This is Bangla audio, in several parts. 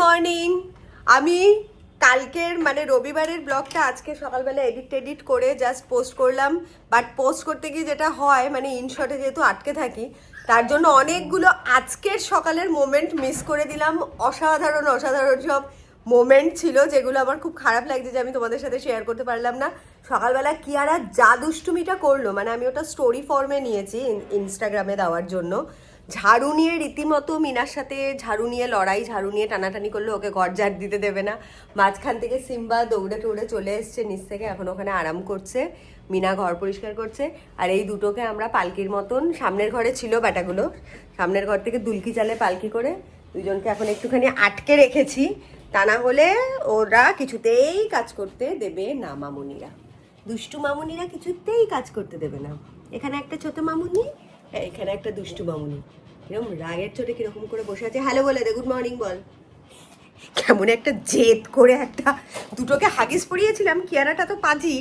মর্নিং। আমি কালকের মানে রবিবারের ব্লগটা আজকে সকালবেলা এডিট করে জাস্ট পোস্ট করলাম। বাট পোস্ট করতে গিয়ে যেটা হয় মানে ইনশটে যেহেতু আটকে থাকি, তার জন্য অনেকগুলো আজকের সকালের মোমেন্ট মিস করে দিলাম। অসাধারণ অসাধারণ সব মোমেন্ট ছিল যেগুলো আমার খুব খারাপ লাগছে যে আমি তোমাদের সাথে শেয়ার করতে পারলাম না। সকালবেলা কিয়ারা যা দুষ্টুমিটা করলো, মানে আমি ওটা স্টোরি ফর্মে নিয়েছি ইনস্টাগ্রামে দেওয়ার জন্য। ঝাড়ু নিয়ে রীতিমতো মিনার সাথে ঝাড়ু নিয়ে লড়াই, ঝাড়ু নিয়ে টানাটানি করলে ওকে ঘর ঝাড় দিতে দেবে না। মাঝখান থেকে সিম্বা দৌড়ে টৌড়ে চলে এসছে নিচ থেকে, এখন ওখানে আরাম করছে। মিনা ঘর পরিষ্কার করছে। আর এই দুটোকে আমরা পালকির মতন, সামনের ঘরে ছিল ব্যাটাগুলো, সামনের ঘর থেকে দুলকি চালে পালকি করে দুজনকে এখন একটুখানি আটকে রেখেছি। তা না হলে ওরা কিছুতেই কাজ করতে দেবে না। মামুনিরা, দুষ্টু মামুনিরা কিছুতেই কাজ করতে দেবে না। এখানে একটা ছোট মামুনি, এখানে একটা দুষ্টু মামুনি, কিরকম রাগের চোটে কিরকম করে বসে আছে। হ্যালো বলে দে, গুড মর্নিং বল। কেমন একটা জেদ করে একটা দুটোকে হাগিস পরিয়েছিলাম। কিয়ারাটা তো পাজি,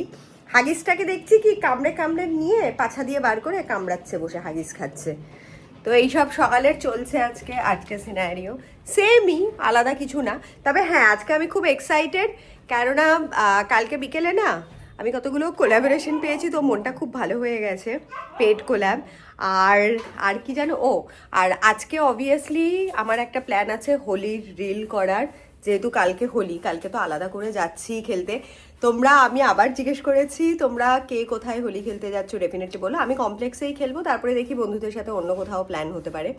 হাগিসটাকে দেখছি কি কামড়ে কামড়ে নিয়ে পাছা দিয়ে বার করে কামড়াচ্ছে, বসে হাগিস খাচ্ছে। তো এইসব সকালের চলছে আজকে সিনারিও সেমই, আলাদা কিছু না। তবে হ্যাঁ, আজকে আমি খুব এক্সাইটেড, কেননা কালকে বিকেলে না আমি কতগুলো কোলাবোরেশন পেয়েছি, তো মনটা খুব ভালো হয়ে গেছে। পেড কোল্যাব আর কি জানো, আর আজকে অবভিয়াসলি আমার একটা প্ল্যান আছে হোলির রিল করার। যেহেতু কালকে হোলি, কালকে তো আলাদা করে যাচ্ছি খেলতে। আমি আবার জিজ্ঞেস করেছি তোমরা কে কোথায় হোলি খেলতে যাচ্ছ, ডেফিনেটলি বলো। আমি কমপ্লেক্সেই খেলবো, তারপরে দেখি বন্ধুদের সাথে অন্য কোথাও প্ল্যান হতে পারে।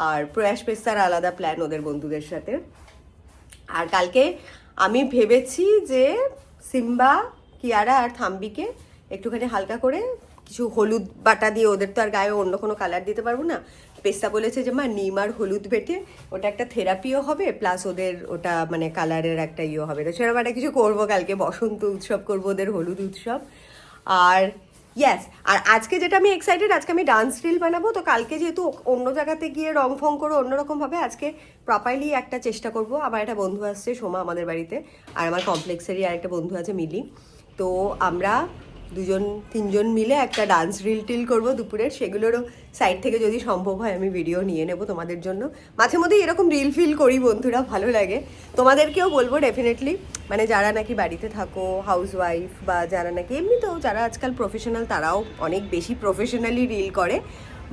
আর প্রয়াস পেস্তার আলাদা প্ল্যান ওদের বন্ধুদের সাথে। আর কালকে আমি ভেবেছি যে সিম্বা, কিয়ারা আর থাম্বিকে একটুখানি হালকা করে কিছু হলুদ বাটা দিয়ে, ওদের তো আর গায়ে অন্য কোনো কালার দিতে পারবো না। পেস্তা বলেছে যে মা নিম আর হলুদ বেটে ওটা একটা থেরাপিও হবে, প্লাস ওদের ওটা মানে কালারের একটা ইয়ে হবে। তো সেরকম একটা কিছু করবো কালকে, বসন্ত উৎসব করবো, ওদের হলুদ উৎসব। আর ইয়েস, আর আজকে যেটা আমি এক্সাইটেড, আজকে আমি ডান্স রিল বানাবো। তো কালকে যেহেতু অন্য জায়গাতে গিয়ে রং ফং করে অন্যরকমভাবে, আজকে প্রপারলি একটা চেষ্টা করব। আমার একটা বন্ধু আসছে সোমা আমাদের বাড়িতে, আর আমার কমপ্লেক্সেরই আরেকটা বন্ধু আছে মিলি। তো আমরা তিনজন মিলে একটা ডান্স রিল টিল করবো দুপুরের। সেগুলোরও সাইড থেকে যদি সম্ভব হয় আমি ভিডিও নিয়ে নেব তোমাদের জন্য। মাঝে মধ্যে এরকম রিল ফিল করি বন্ধুরা, ভালো লাগে। তোমাদেরকেও বলবো ডেফিনেটলি, মানে যারা নাকি বাড়িতে থাকো, হাউস ওয়াইফ, বা যারা নাকি এমনিতেও যারা আজকাল প্রফেশনাল, তারাও অনেক বেশি প্রফেশনালি রিল করে।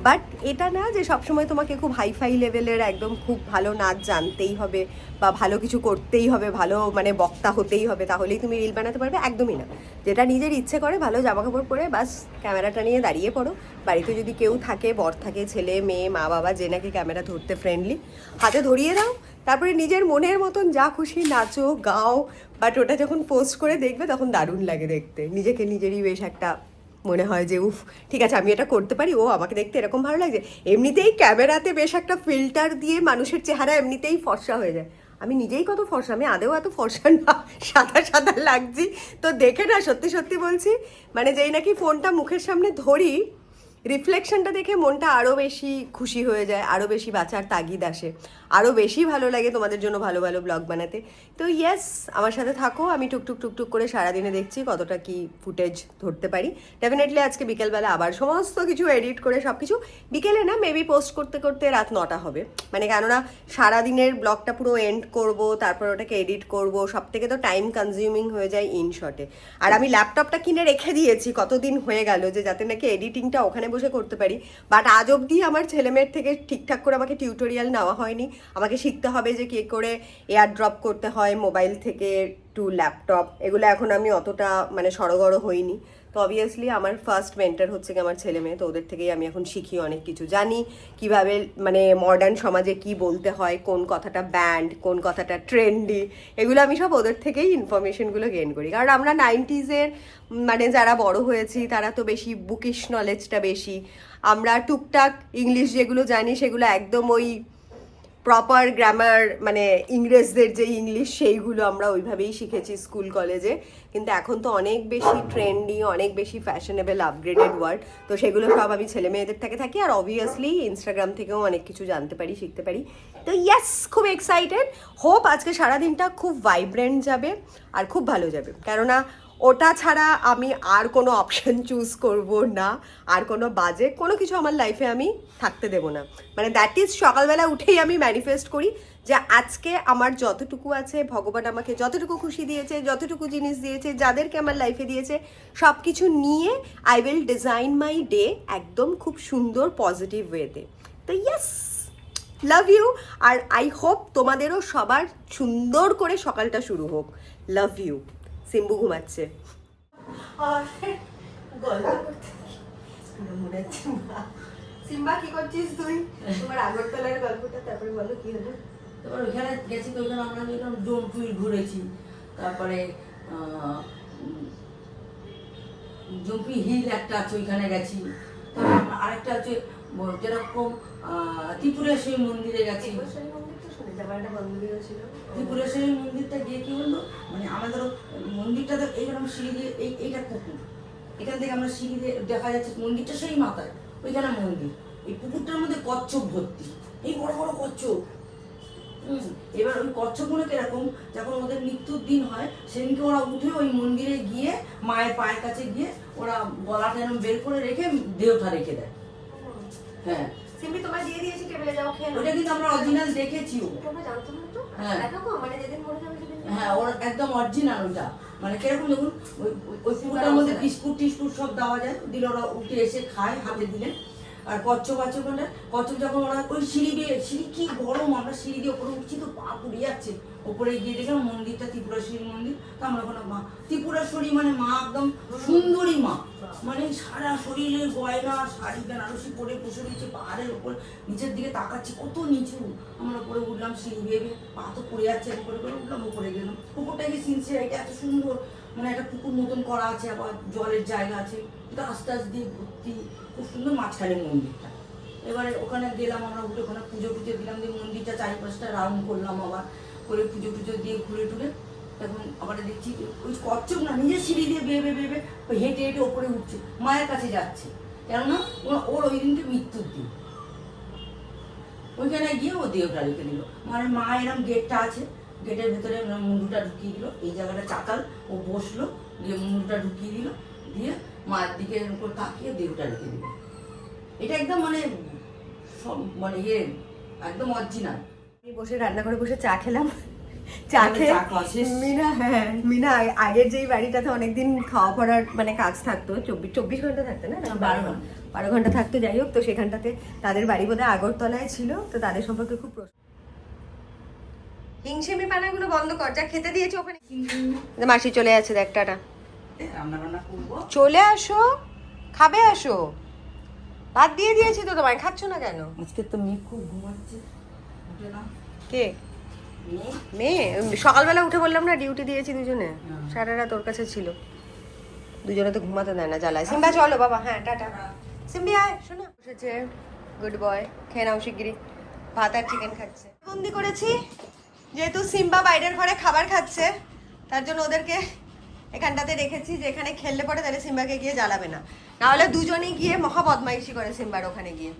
বাট এটা না যে সবসময় তোমাকে খুব হাইফাই লেভেলের একদম খুব ভালো নাচ জানতেই হবে, বা ভালো কিছু করতেই হবে, ভালো মানে বক্তা হতেই হবে, তাহলেই তুমি রিল বানাতে পারবে, একদমই না। যেটা নিজের ইচ্ছে করে, ভালো জামাকাপড় পরে বাস ক্যামেরাটা নিয়ে দাঁড়িয়ে পড়ো। বাড়িতে যদি কেউ থাকে, বর থাকে, ছেলে মেয়ে, মা বাবা, যে নাকি ক্যামেরা ধরতে ফ্রেন্ডলি, হাতে ধরিয়ে দাও। তারপরে নিজের মনের মতন যা খুশি নাচো, গাও। বাট ওটা যখন পোস্ট করে দেখবে তখন দারুণ লাগে দেখতে, নিজেকে নিজেরই বেশ একটা মনে হয় যে উফ, ঠিক আছে আমি এটা করতে পারি, আমাকে দেখতে এরকম ভালো লাগছে। এমনিতেই ক্যামেরাতে বেশ একটা ফিল্টার দিয়ে মানুষের চেহারা এমনিতেই ফর্সা হয়ে যায়। আমি নিজেই কত ফর্সা, আমি আদেও এত ফর্সা না, সাদা সাদা লাগছি। তো দেখে না সত্যি সত্যি বলছি, মানে যেই নাকি ফোনটা মুখের সামনে ধরি, রিফ্লেকশনটা দেখে মনটা আরও বেশি খুশি হয়ে যায়, আরও বেশি বাঁচার তাগিদ আসে, আরও বেশি ভালো লাগে তোমাদের জন্য ভালো ভালো ব্লগ বানাতে। তো ইয়েস, আমার সাথে থাকো, আমি টুকটুক করে সারাদিনে দেখছি কতটা কি ফুটেজ ধরতে পারি। ডেফিনেটলি আজকে বিকেলবেলা আবার সমস্ত কিছু এডিট করে সব কিছু, বিকেলে না মেবি পোস্ট করতে করতে রাত 9টা হবে। মানে কেননা সারাদিনের ব্লগটা পুরো এন্ড করব, তারপর ওটাকে এডিট করব, সব থেকে তো টাইম কনজিউমিং হয়ে যায় ইন শর্টে। আর আমি ল্যাপটপটা কিনে রেখে দিয়েছি কতদিন হয়ে গেল, যে যাতে নাকি এডিটিংটা ওখানে বসে করতে পারি। বাট আজ অবধি আমার ছেলেমেয়ের থেকে ঠিকঠাক করে আমাকে টিউটোরিয়াল নেওয়া হয়নি। আমাকে শিখতে হবে যে কী করে এয়ার ড্রপ করতে হয় মোবাইল থেকে টু ল্যাপটপ, এগুলো এখন আমি অতটা মানে সড়গড় হইনি। তো অবভিয়াসলি আমার ফার্স্ট মেন্টর হচ্ছে কি আমার ছেলে মেয়ে, তো ওদের থেকেই আমি এখন শিখি, অনেক কিছু জানি কিভাবে মানে মডার্ন সমাজে কি বলতে হয়, কোন কথাটা ব্যান্ড, কোন কথাটা ট্রেন্ডি, এগুলো আমি সব ওদের থেকেই ইনফরমেশনগুলো গেইন করি। কারণ আমরা 90s মানে যারা বড় হয়েছি তারা তো বেশি বুকিশ নলেজটা বেশি। আমরা টুকটাক ইংলিশ যেগুলো জানি সেগুলো একদম ওই প্রপার গ্রামার, মানে ইংরেজদের যে ইংলিশ, সেইগুলো আমরা ওইভাবেই শিখেছি স্কুল কলেজে। কিন্তু এখন তো অনেক বেশি ট্রেন্ডি, অনেক বেশি ফ্যাশনেবল, আপগ্রেডেড ওয়ার্ড। তো সেগুলো সব আমি ছেলে মেয়েদের থেকে থাকি। আর অবভিয়াসলি ইনস্টাগ্রাম থেকেও অনেক কিছু জানতে পারি, শিখতে পারি। তো ইয়েস, খুব এক্সাইটেড। হোপ আজকে সারাদিনটা খুব ভাইব্রেন্ট যাবে আর খুব ভালো যাবে, কেননা ওটা ছাড়া আমি আর কোনো অপশন চুজ করব না, আর কোনো বাজে কোনো কিছু আমার লাইফে আমি থাকতে দেব না। মানে দ্যাট ইজ, সকালবেলা উঠেই আমি ম্যানিফেস্ট করি যে আজকে আমার যতটুকু আছে, ভগবান আমাকে যতটুকু খুশি দিয়েছে, যতটুকু জিনিস দিয়েছে, যাদেরকে আমার লাইফে দিয়েছে, সব কিছু নিয়ে I will design my day একদম খুব সুন্দর পজিটিভ ওয়েতে। তো ইয়েস, লাভ ইউ। আর আই হোপ তোমাদেরও সবার সুন্দর করে সকালটা শুরু হোক। Love you. সিম্বু ঘুমাচ্ছে। সিম্বা কি করছিস তুই? তোমার আগরতলার গল্পটা তারপরে বলো কি হলো। তারপর ওইখানে গেছি, তো ওইখানে আমরা যেরকম জম্পুই ঘুরেছি, তারপরে জম্পি হিল একটা আছে ওইখানে গেছি, তারপর আরেকটা আছে যেরকম ত্রিপুরেশ্বরী মন্দিরে গেছি। ত্রিপুরেশ্বরী মন্দিরটা গিয়ে কি বললো, মানে আমাদের মন্দিরটা তো এইরকম সিঁড়ি দিয়ে এইটা পুকুর, এখান থেকে আমরা সিঁড়ি দিয়ে দেখা যাচ্ছে মন্দিরটা সেই মাথায়, ওইখানে মন্দির। এই পুকুরটার মধ্যে কচ্ছপ ভর্তি, এই বড় বড় কচ্ছপ। এবার ওই কচ্ছপগুলো কিরকম, যখন ওদের মৃত্যুর দিন হয় সেদিনকে ওরা উঠে ওই মন্দিরে গিয়ে মায়ের পায়ের কাছে গিয়ে ওরা গলাটা যেন বের করে রেখে দেহটা রেখে দেয়। হ্যাঁ, সিম্বি তোমার দিয়ে দিয়েছি, টেবিলে যাও খেয়ে নাও। ওটা কিন্তু আমরা অরিজিনাল দেখেছি। তোমরা জানতো না তো? হ্যাঁ দেখো, মানে যেদিন মরে যাবে সেদিন। হ্যাঁ, ওর একদম অরিজিনাল ওটা। মানে কিরকম দেখুন, ওই পুকুরটার মধ্যে বিস্কুট টিস্কুট সব দেওয়া যায়, দিলে ওরা উঠে এসে খায় হাতে দিলে। আর কচ্ছপ আছে ওখানে, কচ্ছপ যখন ওরা ওই সিঁড়ি কি গরম, আমরা সিঁড়ি দিয়ে ওপরে উঠছি তো পা পুড়ে যাচ্ছে। ওপরে গিয়ে দেখলাম মন্দিরটা ত্রিপুরেশ্বরী মন্দির। তো আমরা ওখানে মা ত্রিপুরেশ্বরী, মানে মা একদম সুন্দরী মা, মানে সারা শরীরে গয়না শাড়ি বেনারসি পরে বসে রয়েছে পাহাড়ের ওপর, নিচের দিকে তাকাচ্ছি কত নিচু। আমরা উপরে উঠলাম সিঁড়ি বেয়ে, পা তো পড়ে যাচ্ছে, উপরে করে উঠলাম, উপরে গেলাম। পুকুরটা গিয়ে সিনসিয়ারিটি এত সুন্দর, মানে একটা পুকুর মতন করা আছে, আবার জলের জায়গা আছে, গাছ টাছ দিয়ে ভর্তি, খুব সুন্দর মাঝখানে মন্দিরটা। এবারে ওখানে গেলাম আমরা, উঠে ওখানে পুজো টুজো দিলাম, দিয়ে মন্দিরটা 4-5টা রাউন্ড করলাম, আবার করে পুজো টুজো দিয়ে ঘুরে টুরে তখন আবার দেখছি ওই কচ্ছপ না নিজের সিঁড়ি দিয়ে বেয়ে হেঁটে হেঁটে ওপরে উঠছে, মায়ের কাছে যাচ্ছে। কেননা ওর ওই দিনকে মৃত্যুর দিন, ওইখানে গিয়ে ও দেহটা রেখে দিল। মানে মা এরকম গেটটা আছে, গেটের ভেতরে মুন্ডুটা ঢুকিয়ে দিল, এই জায়গাটা চাতাল, ও বসলো, দিয়ে মুন্ডুটা ঢুকিয়ে দিল, দিয়ে মায়ের দিকে এরকম তাকিয়ে দেহটা রেখে দিল। এটা একদম মানে সব মানে ইয়ে একদম অরিজিনাল। আমি বসে রান্না করে বসে চা খেলাম। চা খেয়ে মিনা আগের যেই বাড়িটাতে অনেকদিন খাওয়া পড়ার মানে কাজ থাকতো, 24 ঘন্টা থাকতো না, 12 ঘন্টা থাকতো। যাই হোক, তো সেখানটাতে তাদের বাড়ি বোধহয় আগরতলায় ছিল, তো তাদের সম্পর্কে খুব হিংসেমি পানাগুলো বন্ধ কর, যা খেতে দিয়েছি ওখানে। মাসি চলে যাচ্ছে, দেখ, টাটা। চলে আসো, খাবে আসো, ভাত দিয়ে দিয়েছি তো তোমায়, খাচ্ছ না কেন? আজকে তো মেয়ে খুব ঘুমাচ্ছে, উঠে না। কে মেয়ে? সকালবেলা উঠে বললাম না ডিউটি দিয়েছি দুজনে, সারা রাত ওর কাছে ছিল, দুজনে তো ঘুমাতে দেয় না, জ্বালায়। সিম্বা চলো বাবা, হ্যাঁ টাটা। সিম্বি আয়, শোনো। বসেছে, গুড বয়, খেয়ে নাও শিগগিরি। ভাত আর চিকেন খাচ্ছে। বন্দি করেছি যেহেতু সিম্বা বাইরের ঘরে খাবার খাচ্ছে, তার জন্য ওদেরকে এখানটাতে রেখেছি, যে এখানে খেললে পরে তাহলে সিম্বাকে গিয়ে জ্বালাবে না, নাহলে দুজনেই গিয়ে মহা বদমাইশি করে। সিম্বার ওখানে গিয়ে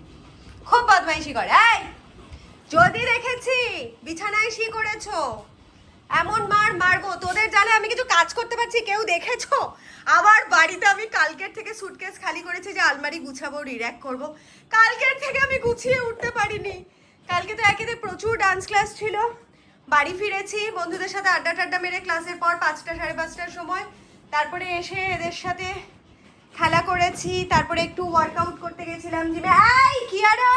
খুব বদমাইশি করে। এই যদি দেখেছি বিছানায় শি করেছো, এমন মারবো তোদের জালে। আমি কিছু কাজ করতে পারছি, কেউ দেখেছো? আবার বাড়িতে আমি কালকের থেকে সুটকেস খালি করেছি যে আলমারি গুছাবো, রির্যাক করব। কালকের থেকে আমি গুছিয়ে উঠতে পারিনি। কালকে তো একেতে প্রচুর ডান্স ক্লাস ছিল, বাড়ি ফিরেছি বন্ধুদের সাথে আড্ডা টাড্ডা মেরে ক্লাসের পর 5টা 5:30টার সময়, তারপরে এসে এদের সাথে খেলা করেছি, তারপরে একটু ওয়ার্কআউট করতে গেছিলাম জিমে। এই কিয়ারা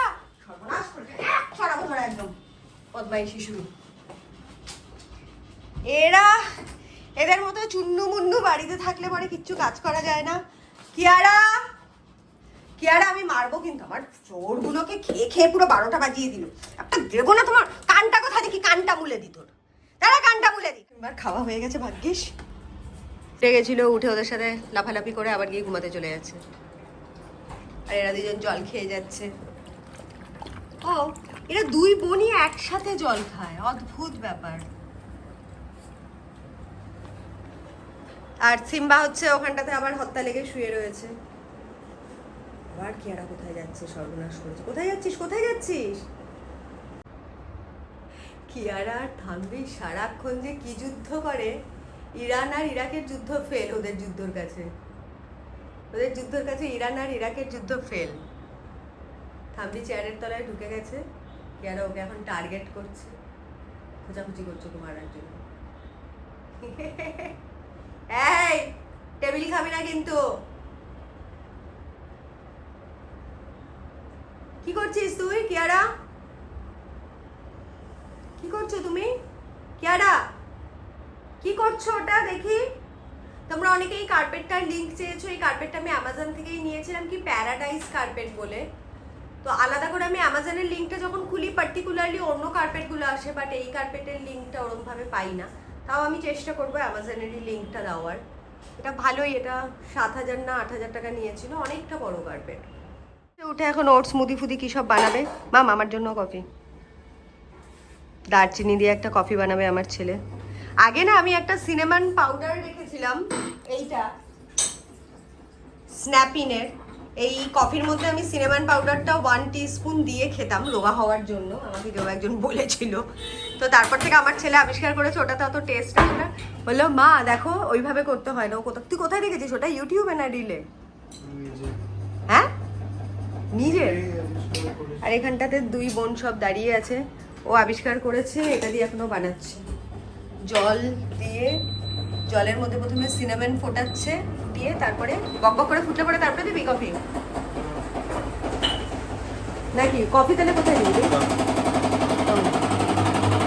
সর্বনাশ করে সরাবো ধরা, একদম বদমাইশি শুরু। এদের মতো চুন্নু মুন্নু বাড়িতে থাকলে পরে কিচ্ছু কাজ করা যায় না। কিয়ারা আমি মারবো কিন্তু, আমার চোরগুলোকে খেয়ে খেয়ে পুরো 12টা বাজিয়ে দিল। একটা দেবো না তোমার কানটা, কোথা দেখি কানটা মুলে দি তোর, তারা কানটা মুলে দি। এবার খাওয়া হয়ে গেছে ভাগ্যিস, উঠে গেছিল, উঠে ওদের সাথে লাফালাফি করে আবার গিয়ে ঘুমাতে চলে যাচ্ছে। আর এরা দুজন জল খেয়ে যাচ্ছে। ও, এরা দুই বোনই একসাথে জল খায়, অদ্ভুত ব্যাপার। আর সিম্বা হচ্ছে ওখানটাতে আবার হত্যা লেগে শুয়ে রয়েছে। আবার কিয়ারা কোথায় যাচ্ছে, সর্বনাশ করেছে। কোথায় যাচ্ছিস? কিয়ারা আর থামবি, সারাক্ষণ যে কি যুদ্ধ করে। ইরান আর ইরাকের যুদ্ধ ফেল ওদের যুদ্ধর কাছে, ইরান আর ইরাকের যুদ্ধ ফেল। থামবি চেয়ারের তলায় ঢুকে গেছে, কিয়ারা ওকে এখন টার্গেট করছে। খোঁজাখুঁজি করছো খুব মারার জন্য। এই টেবিল খাবি না কিন্তু। কি করছিস তুই কিয়ারা? কি করছো তুমি কিয়ারা? কি করছো ওটা দেখি? তোমরা অনেকেই কার্পেটটার লিংক চেয়েছো। এই কার্পেটটা আমি অ্যামাজন থেকেই নিয়েছিলাম, কি প্যারাডাইস কার্পেট বলে। তো আলাদা করে আমি অ্যামাজনের লিঙ্কটা যখন খুলি পার্টিকুলারলি অন্য কার্পেটগুলো আসে, বাট এই কার্পেটের লিঙ্কটা ওরমভাবে পাই না। তাও আমি চেষ্টা করবো অ্যামাজনেরই লিঙ্কটা দেওয়ার। এটা ভালোই, এটা 7,000 না 8,000 টাকা নিয়েছিল, অনেকটা বড় কার্পেট। উঠে এখন ওটস স্মুদি ফুদি কী সব বানাবে। মাম আমার জন্য কফি, দারচিনি দিয়ে একটা কফি বানাবে আমার ছেলে। আগে না আমি একটা সিনেমান পাউডার রেখেছিলাম, এইটা স্ন্যাপিনের। এই কফির মধ্যে আমি সিনেমান পাউডারটা 1 টিস্পুন দিয়ে খেতাম রোগা হওয়ার জন্য, আমাকে কেউ একজন বলেছিল। তো তারপর থেকে আমার ছেলে আবিষ্কার করেছে ওটাতে অত টেস্ট আসে না। বললো মা দেখো ওইভাবে করতে হয় না। ও কোথাও, তুই কোথায় দেখেছিস ওটা? ইউটিউবে না রিলে? হ্যাঁ নিজের। আর এখানটাতে 2 বোন সব দাঁড়িয়ে আছে, ও আবিষ্কার করেছে, এটা দিয়ে এখনো বানাচ্ছে। জল দিয়ে, জলের মধ্যে প্রথমে সিনামন ফোটাচ্ছে, দিয়ে তারপরে বক বক করে ফুটলে পরে তারপরে দিবি কফি নাকি? কফি তাহলে কোথায় দিবি?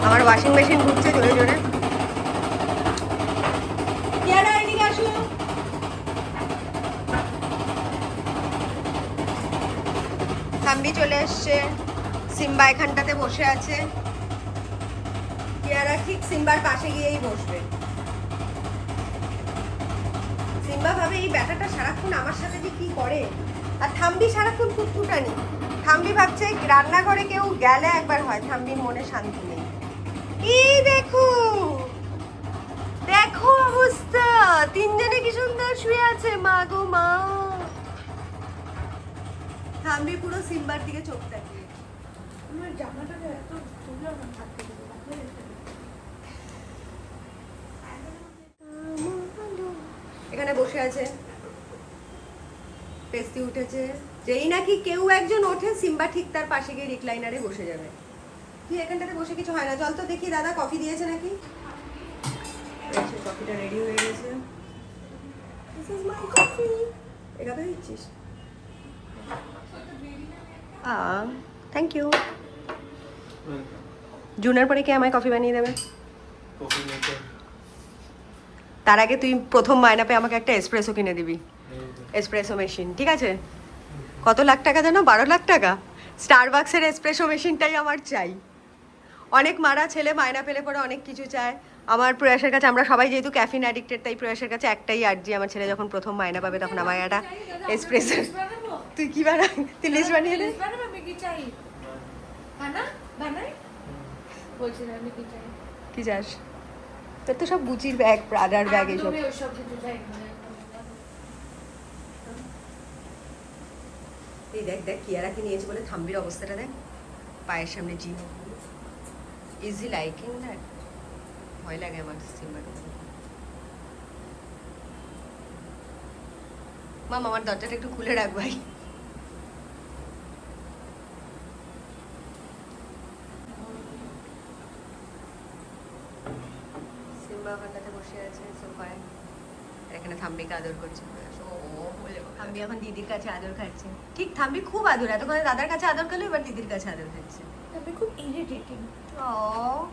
আমার ওয়াশিং মেশিন ঘুরছে জোরে জোরে। কিয়ারা এদিকে আসো। থাম্বি চলে এসছে, সিম্বা এখানটাতে বসে আছে। কিয়ারা ঠিক সিম্বার পাশে গিয়েই বসবে। সিম্বা ভাবে এই ব্যাটাটা সারাক্ষণ আমার সাথে যে কি করে। আর থাম্বি সারাক্ষণ ফুটফুটানি। থাম্বি ভাবছে রান্নাঘরে কেউ গেলে একবার হয়, থাম্বির মনে শান্তি নেই। এই দেখো দেখো অবস্থা, 3 জনে কি সুন্দর শুয়ে আছে। মা গো মা, থাম্বি পুরো সিম্বার দিকে চোখ তাকিয়ে। আমার জামাটা এত তুলো না থাকতে দেবে। এখানে বসে আছে, পেস্তি উঠেছে। যেই নাকি কেউ একজন ওঠে, সিম্বা ঠিক তার পাশে গিয়ে রিক্লাইনারে বসে যাবে। তুই এখানটাতে বসে কিছু হয় না, চল তো দেখি দাদা কফি দিয়েছে নাকি। কফিটা রেডি হয়ে গেছে। This is my coffee. এখানে দিচ্ছিস? Thank you. জুনের পরে কে আমায় কফি বানিয়ে দেবে? তার আগে তুই প্রথম মায়না পেয়ে আমাকে একটা এসপ্রেসো কিনে দিবি, এসপ্রেসো মেশিন, ঠিক আছে? কত লাখ টাকা জানো? 12 লাখ টাকা। স্টারবাক্সের এসপ্রেসো মেশিনটাই আমার চাই। অনেক মারা ছেলে মায়না পেলে পরে অনেক কিছু চায়। আমার প্রয়াসের কাছে, আমরা সবাই যেহেতু ক্যাফিন অ্যাডিক্টেড, তাই প্রয়াসের কাছে একটাই আর্জি, আমার ছেলে যখন প্রথম মায়না পাবে তখন আমার একটা এসপ্রেসো। তুই কি বানাবি? তুই লিস্ট বানিয়ে দে। কি চাস? তোর তো সব গুচির ব্যাগ, প্রাডার ব্যাগ, এইসব। এই দেখ দেখ কিয়ারা কি নিয়েছে বলে থাম্বির অবস্থাটা দেখ, পায়ের সামনে জিম। Easy liking that? ভয় লাগে আমার সিম্বার। মাম আমার দরজাটা একটু খুলে রাখ ভাই। সিম্বা ওখানটাতে বসে আছে সোফায়, এখানে থাম্বিকে আদর করছে। থাম্বি এখন দিদির কাছে আদর খাচ্ছে। ঠিক থাম্বি খুব আদর, এতক্ষণ দাদার কাছে আদর করলো, এবার দিদির কাছে আদর খাচ্ছে। তবে খুব ইরিটেটিং। ও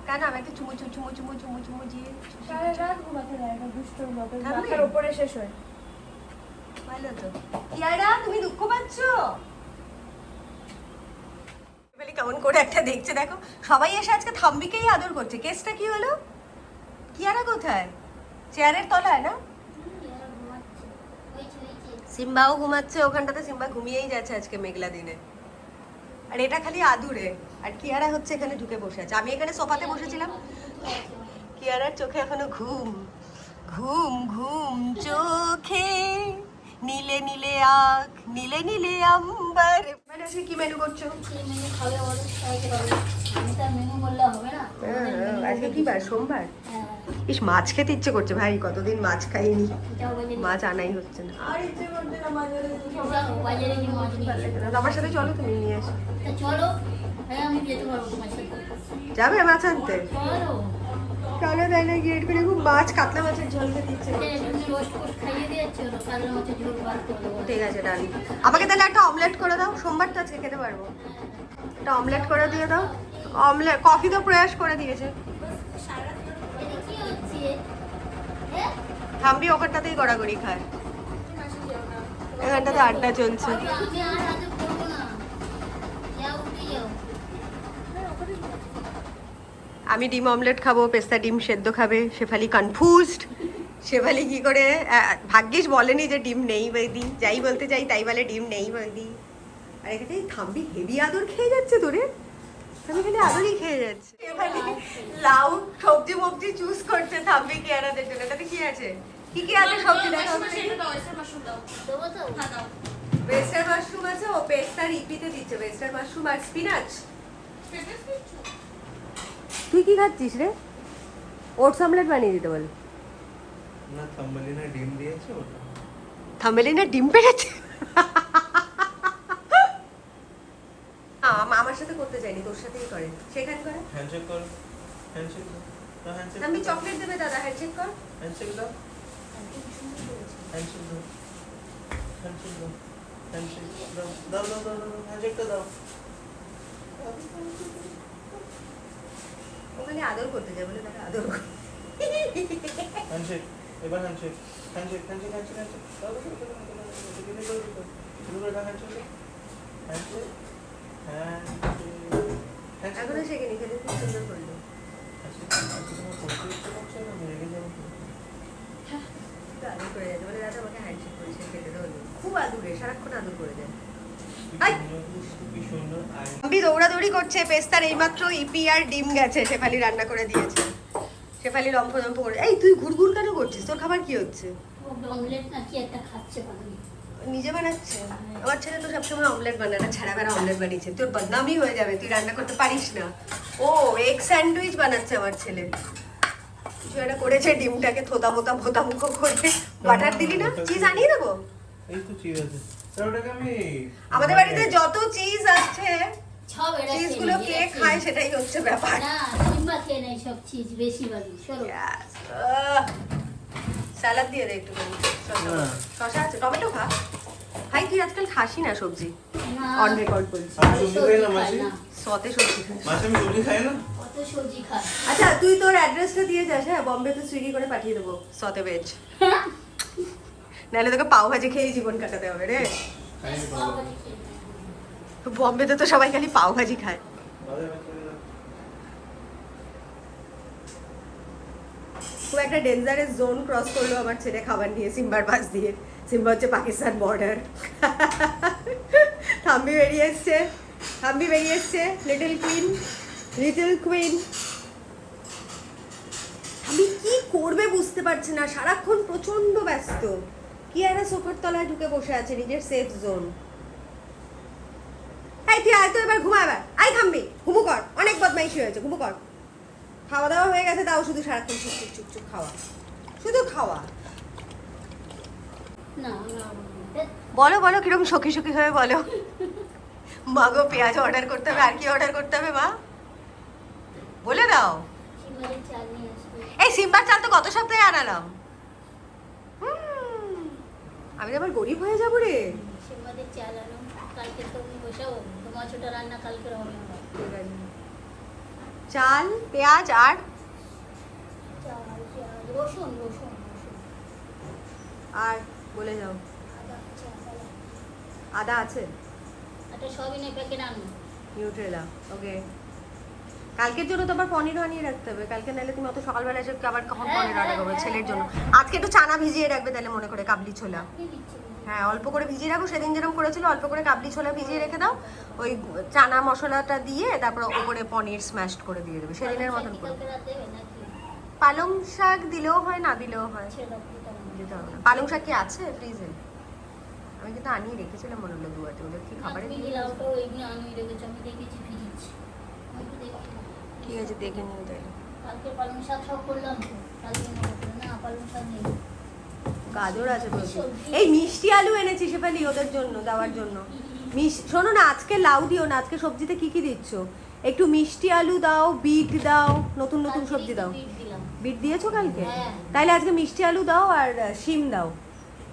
কেন? আমি একটা চুমু চুমু চুমু চুমু চুমু চুমু দিয়ে সারা রাত ঘুমাতে দেয় না, দুষ্টর মতো থাম্বি? মাথার উপরে শেষ হয়। ভালো তো। কিয়ারা তুমি দুঃখ পাচ্ছ? কেমন করে একটা দেখছে দেখো, সবাই এসে আজকে থাম্বিকেই আদর করছে। কেসটা কি হলো? কিয়ারা কোথায়? চেয়ারের তলায় না? সিম্বাও ঘুমাচ্ছে ওখানটাতে। সিম্বা ঘুমিয়েই যাচ্ছে আজকে মেঘলা দিনে। আর এটা খালি আদুরে, আর কিয়ারা হচ্ছে এখানে ঢুকে বসে আছে। আমি এখানে সোফাতে বসেছিলাম, কিয়ারার চোখে এখনো ঘুম ঘুম ঘুম চোখে, নীলে নীলে আখ, নীলে নীলে আম্বার। মানে আজকে কি মেনু করছো? আজকে কি বার? সোমবার। ইস, মাছ খেতে ইচ্ছে করছে ভাই, কতদিন মাছ খাইনি, মাছ আনাই হচ্ছে না। আর ইচ্ছে করছে না বাজারে। আমার সাথে চলো, তুমি নিয়ে আসো। চলো, হ্যাঁ আমি যেতে পারবো তোমার সাথে। যাবে মাছ আনতে? বলো চলো তাহলে গিয়ে করে খুব মাছ, কাতলা মাছের ঝোল খেতে ইচ্ছে করছে। তুমি রোস্ট করে খাইয়ে দিয়েছো কালো মাছের ঝোল বার করে দেবো। ঠিক আছে ডান। আমাকে তাহলে একটা অমলেট করে দাও, সোমবার তো আজকে খেতে পারবো। একটা অমলেট করে দিয়ে দাও। অমলেট, কফি তো প্রয়াস করে দিয়েছে। এটা কি হচ্ছে? হ্যাঁ? থাম্বি ওখানটাতেই গড়াগড়ি খায়, এখানটাতে আড্ডা চলছে। আমি আর রাতে করবো না। যাও উঠে যাও। আমি ডিম অমলেট খাবো, পেস্তা ডিম সেদ্ধ খাবে, শেফালি কনফিউজড। শেফালি কি করে ভাগ্যিস বলেনি যে ডিম নেই বৈদি, যাই বলতে চাই তাই বলে ডিম নেই বৈদি। আর এখানে থাম্বি হেভি আদর খেয়ে যাচ্ছে তোরে, আমি খালি আদরই খেয়ে যাচ্ছে। শেফালি লাউ সবজি মবজি চুজ করছে থাম্বি কি আনাদের জন্য। এটাতে কি আছে, কি কি আছে সবজি দেখা? দেবো তো? ওয়েস্টার্ন মাশরুম আছে, ও পেস্তার ইপিতে দিচ্ছে ওয়েস্টার্ন মাশরুম আর স্পিনাচ। তুই কি খাচ্ছিস রে? ওটস অমলেট বানিয়ে দিতে বল। না থাম্বলিনে ডিম দিয়েছে ওটা। থাম্বেলিনে ডিম পেড়েছে। আমার সাথে করতে চাইনি, তোর সাথেই করে, সেখানে করে। হ্যান্ডশেক কর, হ্যান্ডশেক দাও, দাও হ্যান্ডশেক। আমি চকলেট দেবে দাদা, হ্যান্ডশেক কর। হ্যান্ডশেক দাও, হ্যান্ডশেক দাও, হ্যান্ডশেক দাও, হ্যান্ডশেক দাও, দাও দাও দাও দাও, হ্যান্ডশেকটা দাও। ওখানে আদর করতে যায় বলে দাদা আদর কর। হ্যান্ডশেক, এবার handshake, handshake, handshake, handshake, handshake. দাও দাও দাও দাও দাও, হ্যান্ডশেক, হ্যান্ডশেক, হ্যান্ডশেক। এখনো শেখেনি, খেলে খুব সুন্দর করলো। তো আদর করে যাচ্ছে বলে দাদা আমাকে হ্যান্ডশেক করে সে খেতে দাও। খুব আদুরে, সারাক্ষণ আদর করে যায়। আমি দৌড়াদৌড়ি করছে, পেস্তার এইমাত্র ইপি আর ডিম গেছে, শেফালি রান্না করে দিয়েছে। শেফালি লম্ফ করে। এই তুই ঘুরঘুর কেন করছিস? তোর খাবার কি হচ্ছে? অমলেট না কি একটা খাচ্ছে বানাই। নিজে বানাচ্ছে? আমার ছেলে তো সবসময় অমলেট বানায় না, ছাড়া বেড়া অমলেট বানিয়েছে। তোর বদনামই হয়ে যাবে, তুই রান্না করতে পারিস না। ও এগ স্যান্ডউইচ বানাচ্ছে আমার ছেলে। কিছু একটা করেছে, ডিমটাকে থোতা মোতা ভোতা মুখো করে বাটার দিলি না, চিজ আনিয়ে দেবো। এই তো চিজ আছে, তাহলে ওটাকে আমি আমাদের বাড়িতে যত চিজ আছে সব এরা চিজ খেয়ে গুলো নেয়, কে এরা খায় খেয়ে সেটাই হচ্ছে ব্যাপার। নেয়। না সিম্বা খেয়ে নেয় সব চিজ বেশিরভাগই। সরো। স্যালাড দিয়ে দে একটুখানি। না। শসা আছে, টমেটো খা। ভাই তুই আজকাল খাসি না সবজি, না, অন রেকর্ড বলছি। আমি সবজি খাই না খায় মাসি, না। সতে সবজি খাস। মাসি আমি সবজি খাই না। কত সবজি খায়। আচ্ছা তুই তোর অ্যাড্রেসটা দিয়ে যাস, হ্যাঁ বম্বেতে সুইগি করে পাঠিয়ে দেবো সতে ভেজ। নাহলে তোকে পাও ভাজি খেয়েই জীবন কাটাতে হবে রে। খাই না পাও ভাজি খেয়ে নেয়। বম্বেতে তো সবাই খালি পাও ভাজি খায়। খুব একটা ডেঞ্জারাস জোন ক্রস করলো আমার ছেলে খাবার নিয়ে সিম্বার পাশ দিয়ে। সিম্বা হচ্ছে পাকিস্তান বর্ডার। থাম্বি বেরিয়ে এসছে, থাম্বি বেরিয়ে এসছে, লিটল কুইন, লিটল কুইন। আমি কি করবে বুঝতে পারছি না, সারাক্ষণ প্রচন্ড ব্যস্ত। কি একটা সোফার তলায় ঢুকে বসে আছে, নিজের সেফ জোন। এই তুই আয় তো এবার ঘুমা, এবার আয় থামবি, ঘুমু কর, অনেক বদমাইশি হয়েছে, ঘুমু কর। খাওয়া দাওয়া হয়ে গেছে, তাও শুধু সারাক্ষণ চুপ চুপ চুপ খাওয়া, শুধু খাওয়া। না না বলো বলো কিরকম সখী সখী হয়ে বলো। মা গো পেঁয়াজ অর্ডার করতে হবে, আর কি অর্ডার করতে হবে মা বলে দাও। সিম্বারের চাল নিয়ে আসবে। এই সিম্বার চাল তো গত সপ্তাহে আনালাম। আমি তো আবার গরিব হয়ে যাবো রে। সিম্বাদের চাল আনো, কালকে তুমি বসাও, তোমার ছোট রান্না কালকের হবে আমার। চাল, পেঁয়াজ আর চাল, পেঁয়াজ, রসুন রসুন রসুন আর বলে যাও। আদা আছে, আদা লাগবে। আদা আছে, একটা সবিনের প্যাকেট আনো। নিউট্রেলা, ওকে। কালকের জন্য তো আবার পনির আনিয়ে রাখতে হবে, কালকে নাহলে তুমি অত সকালবেলা এসে আবার কখন পনির অর্ডার করবে ছেলের জন্য। আজকে একটু চানা ভিজিয়ে রাখবে তাহলে মনে করে, কাবলি ছোলা। আপনি দিচ্ছি না। হ্যাঁ অল্প করে ভিজিয়ে রাখো, সেদিন যেরকম করেছিল অল্প করে কাবলি ছোলা ভিজিয়ে রেখে দাও। ওই চানা মশলাটা দিয়ে তারপর ওপরে পনির স্ম্যাশড করে দিয়ে দেবে, সেদিনের মতন করে। কালকে রাত দেবে নাকি? পালং শাক দিলেও হয়, না দিলেও হয়, ছেড়ে দাও, দিতে হবে না। দিতে হবে না। পালং শাক কি আছে ফ্রিজে? আমি কিন্তু আনিয়ে রেখেছিলাম মনে হলো দুয়াতে, ওদের কি খাবারে তুমি দিয়ে দিলাও দিয়েছে? তো ওইগুলো আমি রেখেছি, আমি দেখেছি ফ্রিজ। আমি তো দেখি না। ঠিক আছে দেখে নিও তাহলে। কালকে পালং শাক সব করলাম তো, কালকে মনে করো না পালং শাক নেই। গাজর আছে প্রচুর। এই মিষ্টি আলু এনেছি শেফালি ওদের জন্য, দেওয়ার জন্য। শোনো না, আজকে লাউ দিও না, আজকে সবজিতে কি কি দিচ্ছ? একটু মিষ্টি আলু দাও, বিট দাও, নতুন নতুন কালকে সবজি দাও। বিট দিলাম। বিট দিয়েছো কালকে? হ্যাঁ। তাইলে আজকে মিষ্টি আলু দাও আর শিম দাও।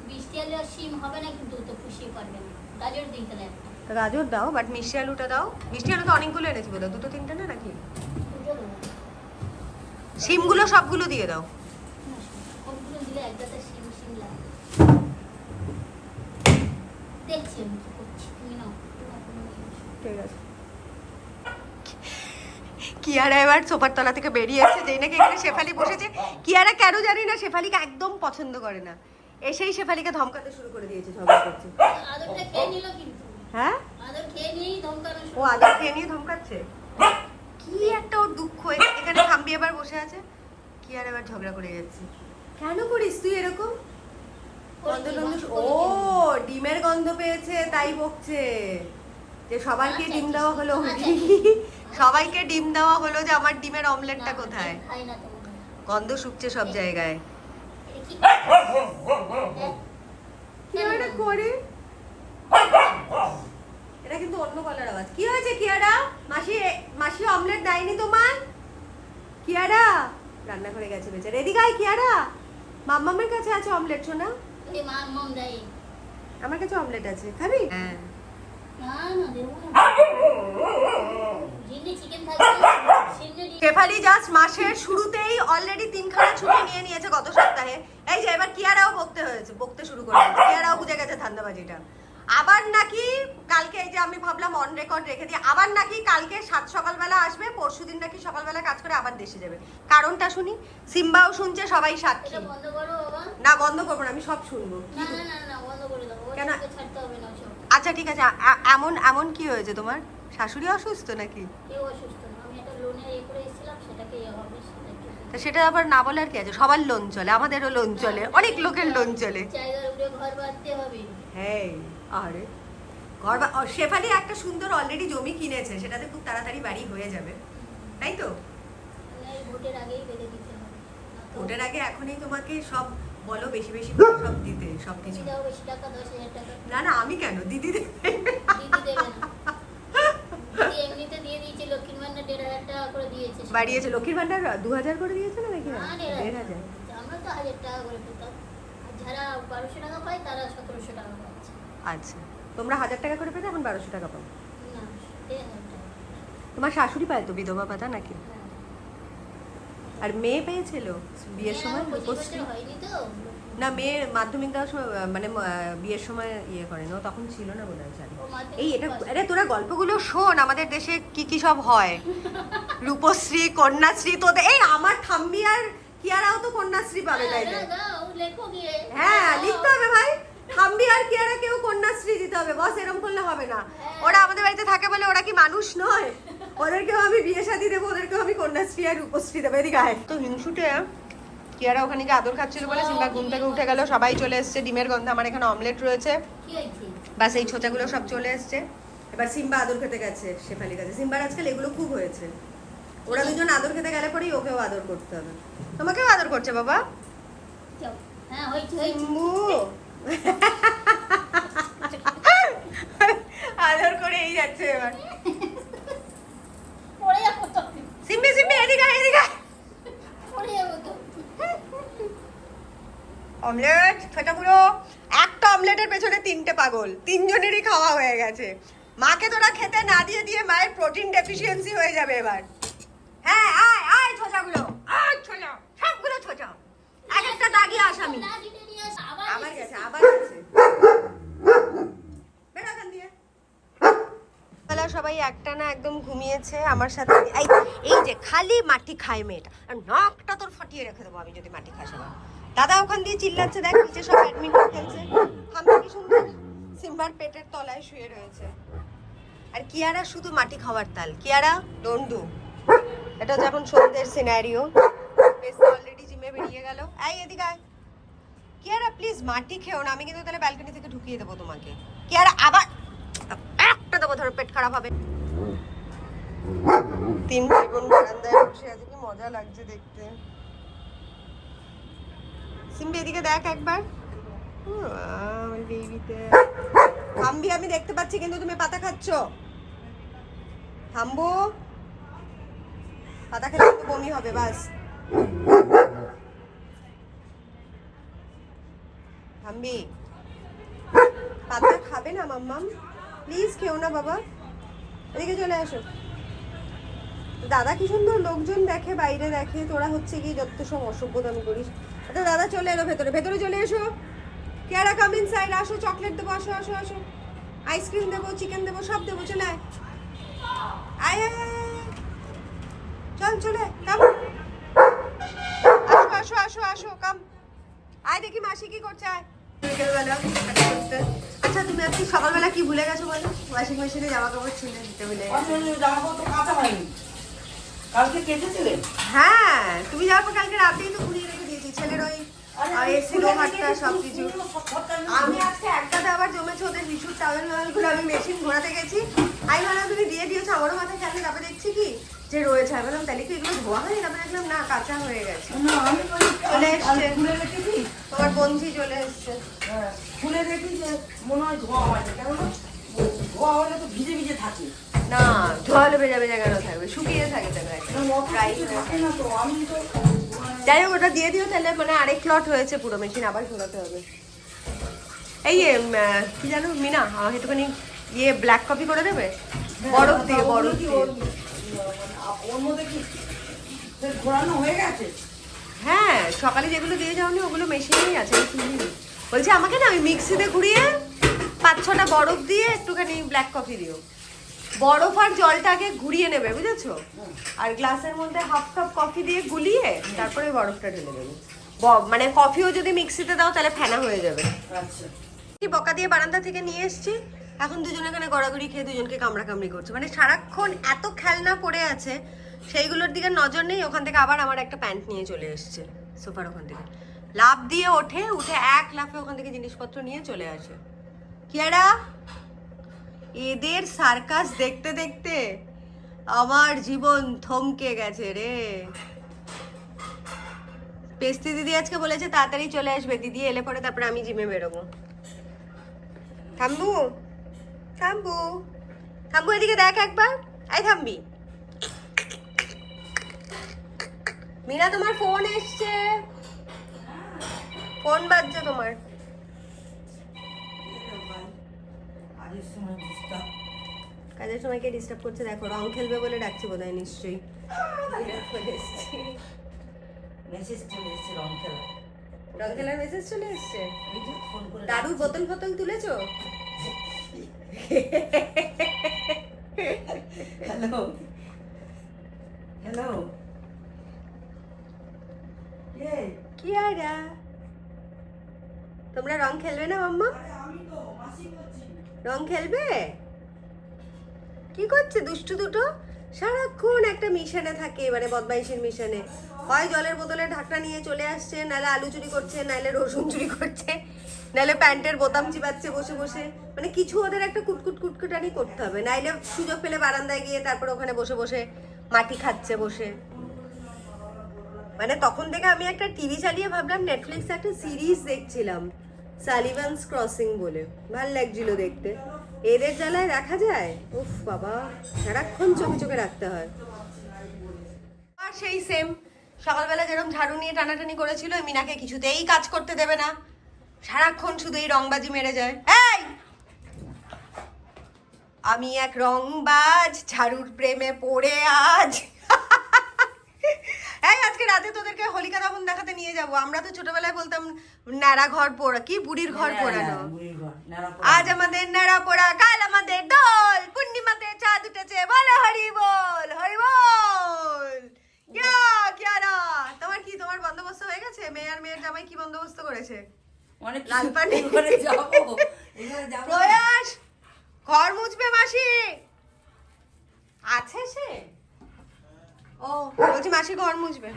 বৃষ্টি আলু আর শিম হবে না, কিন্তু তো খুশিয়ে পারবে না। গাজর দিই তাহলে একটা। গাজর দাও, বাট মিষ্টি আলুটা দাও। মিষ্টি আলু তো অনেকগুলো এনেছি বোধহয়, 2-3টে না নাকি? দুটো দেবো। শিমগুলো সবগুলো দিয়ে দাও। না, সবগুলো দিলে এক গাদা শিম শিম লাগে। দেখছি আমি কি করছি, তুমি নাও। তোমার কোনো ইয়ে নেই। ঠিক আছে। কিয়ারা এবার সোফার তলা থেকে বেরিয়ে এসেছে, যেই নাকি এখানে শেফালি বসেছে। কিয়ারা কেন জানি না শেফালিকে একদম পছন্দ করে না, এসেই শেফালিকে ধমকাতে শুরু করে দিয়েছে, ঝগড়া করছে। আদরটা খেয়ে নিল কিন্তু। হ্যাঁ, আদর খেয়ে নিয়েই ধমকানো শুরু ও আদর খেয়ে নিয়ে ধমকাচ্ছে। কি একটা ওর দুঃখ। এখানে থাম্বি এবার বসে আছে, কিয়ারা এবার ঝগড়া করে যাচ্ছে। কেন করিস তুই এরকম? গন্ধ টন্ধ, ও ডিমের গন্ধ পেয়েছে তাই বকছে যে সবাইকে ডিম দেওয়া হলো। সবাইকে ডিম দেওয়া হলো যে আমার ডিমের অমলেটটা কোথায়? খাই না তোমাকে। গন্ধ শুকছে সব জায়গায়। এটা কি? কি এটা করে? এটা কিন্তু অন্য গলার আওয়াজ। কি হয়েছে কিয়ারা? মাসি মাসি অমলেট দেয়নি তোমার? কিয়ারা রান্না করে গেছে বেচারা। এদিকে আয় কিয়ারা, মাম্মামের কাছে আছে অমলেট শোনা। এই মা মম দেয়। আমার কাছে অমলেট আছে, খাবি? হ্যাঁ। না না দেবো না। জিন্দি চিকেন থাকবে। সিন্নি শেফালি জাস্ট মাসের শুরুতেই অলরেডি 3খানা ছুটি নিয়ে নিয়েছে গত সপ্তাহে। এই যে এবার কিয়ারাও বকতে শুরু করে দিয়েছে। কিয়ারাও বুঝে গেছে ধান্দাবাজিটা। আবার নাকি কালকে, এই যে আমি ভাবলাম অন রেকর্ড রেখে দিই, আবার নাকি কালকে 7 সকালবেলা আসবে, পরশুদিন নাকি সকালবেলা কাজ করে আবার দেশে যাবে। কারণটা শুনি, সিম্বাও শুনছে, সবাই সাক্ষী। এটা বন্ধ করো বাবা। না বন্ধ করবো না, আমি সব শুনবো। না না না না বন্ধ করে দাও। ও কেন? তোকে ছাড়তে হবে না ওসব। আচ্ছা ঠিক আছে, এমন এমন কি হয়েছে তোমার? শাশুড়ি অসুস্থ নাকি? কেউ অসুস্থ না। আমি একটা লোনের এ করে এসেছিলাম, সেটাকে ইয়ে হবে সেটাকে। তা সেটা আবার না বলার কি আছে? সবার লোন চলে, আমাদেরও লোন চলে, অনেক লোকের লোন চলে। জায়গার উপরে ঘর বাঁধতে হবে। হ্যাঁ, আরে শেফালি একটা সুন্দর অলরেডি জমি কিনেছে, সেটাতে খুব তাড়াতাড়ি বাড়ি হয়ে যাবে, তাই তো? মানে এই ভোটের আগেই বেঁধে দিতে হবে। না তো ওটার আগে এখনই তোমাকে সব বলো, বেশি বেশি করে সব দিতে, সবকিছু। তুমি দাও বেশি টাকা, 10,000 টাকা। না না, আমি কেন, দিদি দেবে। দিদি দেবে না। দিদি এমনিতে দিয়ে দিয়েছে, লক্ষ্মীর ভান্ডার 1,500 টাকা করে দিয়েছে। বাড়িয়েছে লক্ষ্মীর ভান্ডার 2000 করে দিয়েছে না নাকি? না, 1,500। আমরা তো 1,000 টাকা করে পেতাম। আর যারা 1200 টাকা পায় তারা 1700 টাকা পাচ্ছে। আচ্ছা, তোমরা 1000 টাকা করে পেতে, এখন 1200 টাকা পাও। না, 1,000 টাকা। তোমার শাশুড়ি পায় তো বিধবা ভাতা নাকি? হ্যাঁ। আর মেয়ে পেয়েছিল বিয়ের সময়? হ্যাঁ, 25 রূপশ্রী? বছর হয়নি তো। না, মেয়ে মাধ্যমিক দেওয়ার সময় মানে বিয়ের সময় ইয়ে করে না, ও তখন ছিল না বোধ হয়। ও মাধ্যমিক এই এটা, পাস। আরে তোরা গল্পগুলো শোন, আমাদের দেশে কি কি সব হয়। রূপশ্রী, কন্যাশ্রী, তোদের এই আমার থাম্বি আর কিয়ারাও তো কন্যাশ্রী পাবে, তাই না? হ্যাঁ, দাও, লেখো গিয়ে। হ্যাঁ, দাও। লিখতে হবে ভাই। থাম্বি আর কিয়ারা কেউ কন্যাশ্রী দিতে হবে, বস এরকম করলে হবে না। হ্যাঁ। ওরা আমাদের বাড়িতে থাকে বলে ওরা কি মানুষ নয়? ওদেরকেও আমি বিয়ে শাদী দেবো, ওদেরকেও আমি কন্যাশ্রী আর রূপশ্রী দেবো। এদিকে আয়। তো হিংসুটে কিয়ারা ওখানে গিয়ে আদর খাচ্ছিল বলে সিম্বা ঘুম থেকে উঠে গেল, সবাই চলে এসছে, ডিমের গন্ধে। আমার এখানে অমলেট রয়েছে, কি হয়েছে? বাস এই ছোচাগুলো সব চলে এসছে। এবার সিম্বা আদর খেতে গেছে শেফালির কাছে। সিম্বার আজকাল এগুলো খুব হয়েছে। ওরা দুজন আদর খেতে গেলে পরেই ওকেও আদর করতে হবে। তোমাকেও আদর করছে বাবা? যাও। হ্যাঁ, হয়েছে হয়েছে। সিম্বু আদর করেই যাচ্ছে এবার। পড়ে যাবো তো। সিম্বি সিম্বি এদিকে আয়, এদিকে আয়। পড়ে যাবো তো। অমলেট ছোটাগুলো, একটা অমলেটের পেছনে 3টে পাগল, 3জনেরই খাওয়া হয়ে গেছে। মাকে তোরা খেতে না দিয়ে দিয়ে মায়ের প্রোটিন ডেফিসিয়েন্সি হয়ে যাবে এবার। হ্যাঁ, আয় আয় ছোটাগুলো, আয় ছোটা, সবগুলো ছোটা, এক একটা দাগি আসামি। না দিতে নিয়ে আস, আবার আবার গেছে, আবার গেছে। বেরো এখান দিয়ে। বেলা সবাই একটা না একদম ঘুমিয়েছে আমার সাথে। এই যে খালি মাটি খায় মেয়েটা, আর নাকটা তোর ফাটিয়ে রেখে দেবো আমি যদি মাটি খাস না। দাদা ওখান দিয়ে চিল্লাচ্ছে, দেখ নিচে সব ব্যাডমিন্টন খেলছে। থামবে কি সুন্দর, সিম্বার পেটের তলায় শুয়ে রয়েছে। আর কিয়ারা শুধু মাটি খাওয়ার তাল। Kiara don't do. এটা যখন সন্ধ্যের সিনারিও, বেশ অলরেডি জিমে বেরিয়ে গেল। এই এদিকে আয়। কিয়ারা প্লিজ মাটি খেও না, আমি কিন্তু তাহলে ব্যালকনি থেকে ঢুকিয়ে দেবো তোমাকে। কিয়ারা আবার একটা দেবো, ধরো পেট খারাপ হবে। 3 ভাই বোন বারান্দায় বসে আছে, কি মজা লাগছে দেখতে। সিম্বি এদিকে দেখ একবার। আমার বেবিতে থামবি, আমি দেখতে পাচ্ছি কিন্তু তুমি পাতা খাচ্ছ। থামবো। পাতা খেলে তো বমি হবে বাস। থামবি? পাতা খাবে না মাম্মাম, প্লিজ খেও না বাবা, এদিকে চলে আসো। দাদা কি সুন্দর লোকজন দেখে, বাইরে দেখে, তোরা হচ্ছে কি যত সব অসভ্যতামি করিস। আচ্ছা দাদা চলে এলো ভেতরে, ভেতরে চলে এসো। কেয়ারা কাম ইনসাইড, আসো, চকলেট দেবো, আসো আসো আসো, আইসক্রিম দেবো, চিকেন দেবো, সব দেবো, চলে আয় আয় আয়, আয়। চল চলে কাম, আসো আসো আসো আসো কাম, আয় দেখি মাসি কি করছে, আয়। বিকেলবেলা হাঁটা করতে। আচ্ছা তুমি আজকে সকালবেলা কি ভুলে গেছো বলো? ওয়াশিং মেশিনে জামা কাপড় ছিঁড়ে দিতে ভুলে গেছো। জামা কাপড় তো কাঁচা হয়নি, কালকে কেটেছিলে? হ্যাঁ তুমি যাওয়ার পর কালকে রাতেই তো ঘুরিয়ে রেখে দিয়েছি, ছেলের ওই এসি লোহারটা সবকিছু। আমি আজকে একটাতে আবার জমেছে ওদের বিশুর টাওয়েল মাওয়েলগুলো, আমি মেশিন ঘোরাতে গেছি, আমি ভাবলাম তুমি দিয়ে দিয়েছো, আমারও মাথায় খেয়াল, তারপরে দেখছি কি যে রয়েছে, আমি বললাম তাহলে কি এগুলো ধোয়া হয়নি, তারপরে দেখলাম না কাঁচা হয়ে গেছে। না আমি তো চলে এসছে খুলে রেখেছি, তোমার বন্ধি চলে এসছে। খুলে রেখেছি যে মনে হয় ধোয়া হয়নি, কেননা ধোয়া হলে তো ভিজে ভিজে থাকে। না ধোয়ালে ভেজা ভেজা কেন থাকবে, শুকিয়ে থাকে তো একদম ড্রাই হয়ে থাকে না তো, আমি তো যাই হোক ওটা দিয়ে দিও তাহলে, মানে আরেক লট হয়েছে পুরো, মেশিন আবার ঘোরাতে হবে। এই কি জানো মিনা, আমাকে একটুখানি ইয়ে ব্ল্যাক কফি করে দেবে, বরফ দিয়ে, বরফ দিয়ে। ওর মধ্যে কি ঘোরানো হয়ে গেছে? হ্যাঁ সকালে যেগুলো দিয়ে যাওনি ওগুলো মেশিনেই আছে, আমি তুলিনি। বলছি আমাকে না ওই মিক্সিতে ঘুরিয়ে 5-6টা বরফ দিয়ে একটুখানি ব্ল্যাক কফি দিও। বরফ আর জলটাকে ঘুরিয়ে নেবে বুঝেছো, আর গ্লাসের মধ্যে হাফ কাপ কফি দিয়ে গুলিয়ে তারপরে বরফটা ঢেলে দেবে। মানে কফিও যদি মিক্সিতে দাও তাহলে ফেনা হয়ে যাবে। আচ্ছা কি বকা দিয়ে বারান্দা থেকে নিয়ে এসেছি, এখন দুজনে এখানে গড়াগড়ি খেয়ে দুজনকে কামড়াকামড়ি করছে, মানে সারাক্ষণ এত খেলনা পড়ে আছে সেইগুলোর দিকে নজর নেই। ওখান থেকে আবার আমার একটা প্যান্ট নিয়ে চলে এসছে সোফার ওখান থেকে, লাফ দিয়ে ওঠে, উঠে এক লাফে ওখান থেকে জিনিসপত্র নিয়ে চলে আসে। কিয়ারা এদের সার্কাস দেখতে দেখতে আমার জীবন থমকে গেছে রে। পেস্তি দিদি আজকে বলেছে তাড়াতাড়ি চলে আসবে, দিদি এলে পরে তারপরে আমি জিমে বেরোবো। থাম্বু থাম্বু থাম্বু, এদিকে দেখ একবার, এই থামবি। মিনা তোমার ফোন এসছে, ফোন বাজছে তোমার। কাজের সময় ডিস্টার্ব, কাজের সময় কে ডিস্টার্ব করছে দেখো, রং খেলবে বলে ডাকছে বোধহয় নিশ্চয়ই। মেসেজ চলে এসেছে রং খেলা, রং খেলার মেসেজ চলে এসছে। এই যে ফোন করে দারুর বোতল ফতল তুলেছো? হ্যালো হ্যালো কি আরা তোমরা রং খেলবে না মাম্মা? আমি তো মাসি করছি। রং খেলবে? কি করছে দুষ্টু দুটো? সারাক্ষণ একটা মিশনে থাকে, মানে বদমাইশের মিশনে। হয় জলের বোতলের ঢাকনা নিয়ে চলে আসছে, নাহলে আলু চুরি করছে, নাহলে রসুন চুরি করছে, নাহলে প্যান্টের বোতাম চিবাচ্ছে বসে বসে। মানে কিছু ওদের একটা কুটকুট কুটকুটানি করতে হবে, নাইলে সুযোগ পেলে বারান্দায় গিয়ে তারপর ওখানে বসে বসে মাটি খাচ্ছে বসে। মানে তখন থেকে আমি একটা টিভি চালিয়ে ভাবলাম নেটফ্লিক্সে একটা সিরিজ দেখছিলাম, সালিভানস ক্রসিং বলে, ভাল লাগছিল দেখতে। এদের জ্বালায় দেখা যায়, উফ বাবা, সারাক্ষণ চোখে চোখে রাখতে হয়। আর সেই সেম সকালবেলা যেরকম ঝাড়ু নিয়ে টানাটানি করেছিল, মিনাকে কিছুতেই কাজ করতে দেবে না, সারাক্ষণ শুধু এই রংবাজি মেরে যায়। এই আমি এক রংবাজ, ঝাড়ুর প্রেমে পড়ে আজ। এই আজকে রাতে তোদেরকে হোলিকা দহন দেখাতে নিয়ে যাব। আমরা তো ছোটবেলায় বলতাম ন্যাড়া ঘর পোড়া, কি বুড়ির ঘর পোড়ানো। আজ আমাদের ন্যাড়া পোড়া, কাল আমাদের দোল, পূর্ণিমাতে চাঁদ উঠেছে, বলো হরি বল হরি বল। কিয়ারা তোমার কি, তোমার বন্দোবস্ত হয়ে গেছে? মেয়ে আর মেয়ের জামাই কি বন্দোবস্ত করেছে? অনেক লাল পানি করে যাবো, এখানে যাবো। প্রয়াস ঘর মুছবে মাসি আছে সে? ও বলছি মাসি ঘর মুছবে।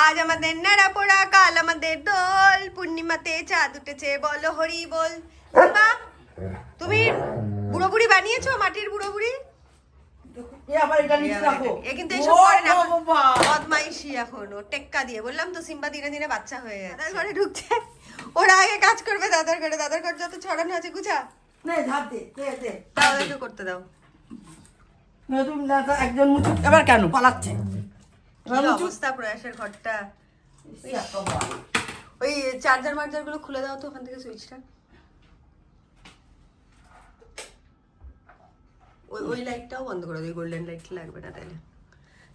আজ আমাদের ন্যাড়া পোড়া, কাল আমাদের দোল, পূর্ণিমাতে চাঁদ উঠেছে, বলো হরি বল। তুমি বুড়ো বুড়ি বানিয়েছো, মাটির বুড়ো বুড়ি? এ আবার এটা নিচে রাখো। এ কিন্তু এসব করে না, বদমাইশি এখনো টেক্কা দিয়ে। বললাম তো সিম্বা দিনে দিনে বাচ্চা হয়ে যায়। দাদার ঘরে ঢুকছে, ওরা আগে কাজ করবে দাদার ঘরে। দাদার ঘর যত ছড়ানো আছে গুছা নে ধাপ দে, দে দে। দাও, একটু করতে দাও। নতুন দাদা একজন মুচুক এবার কেন পালাচ্ছে? এবার কি মুচুক। অবস্থা প্রয়াসের ঘরটা। এই একটা বাড়ি। ওই চার্জার মার্জার গুলো খুলে দাও তো ওখান থেকে সুইচটা। ওই লাইটটাও বন্ধ করে দিই, গোল্ডেন লাইট লাগবে না তাইলে।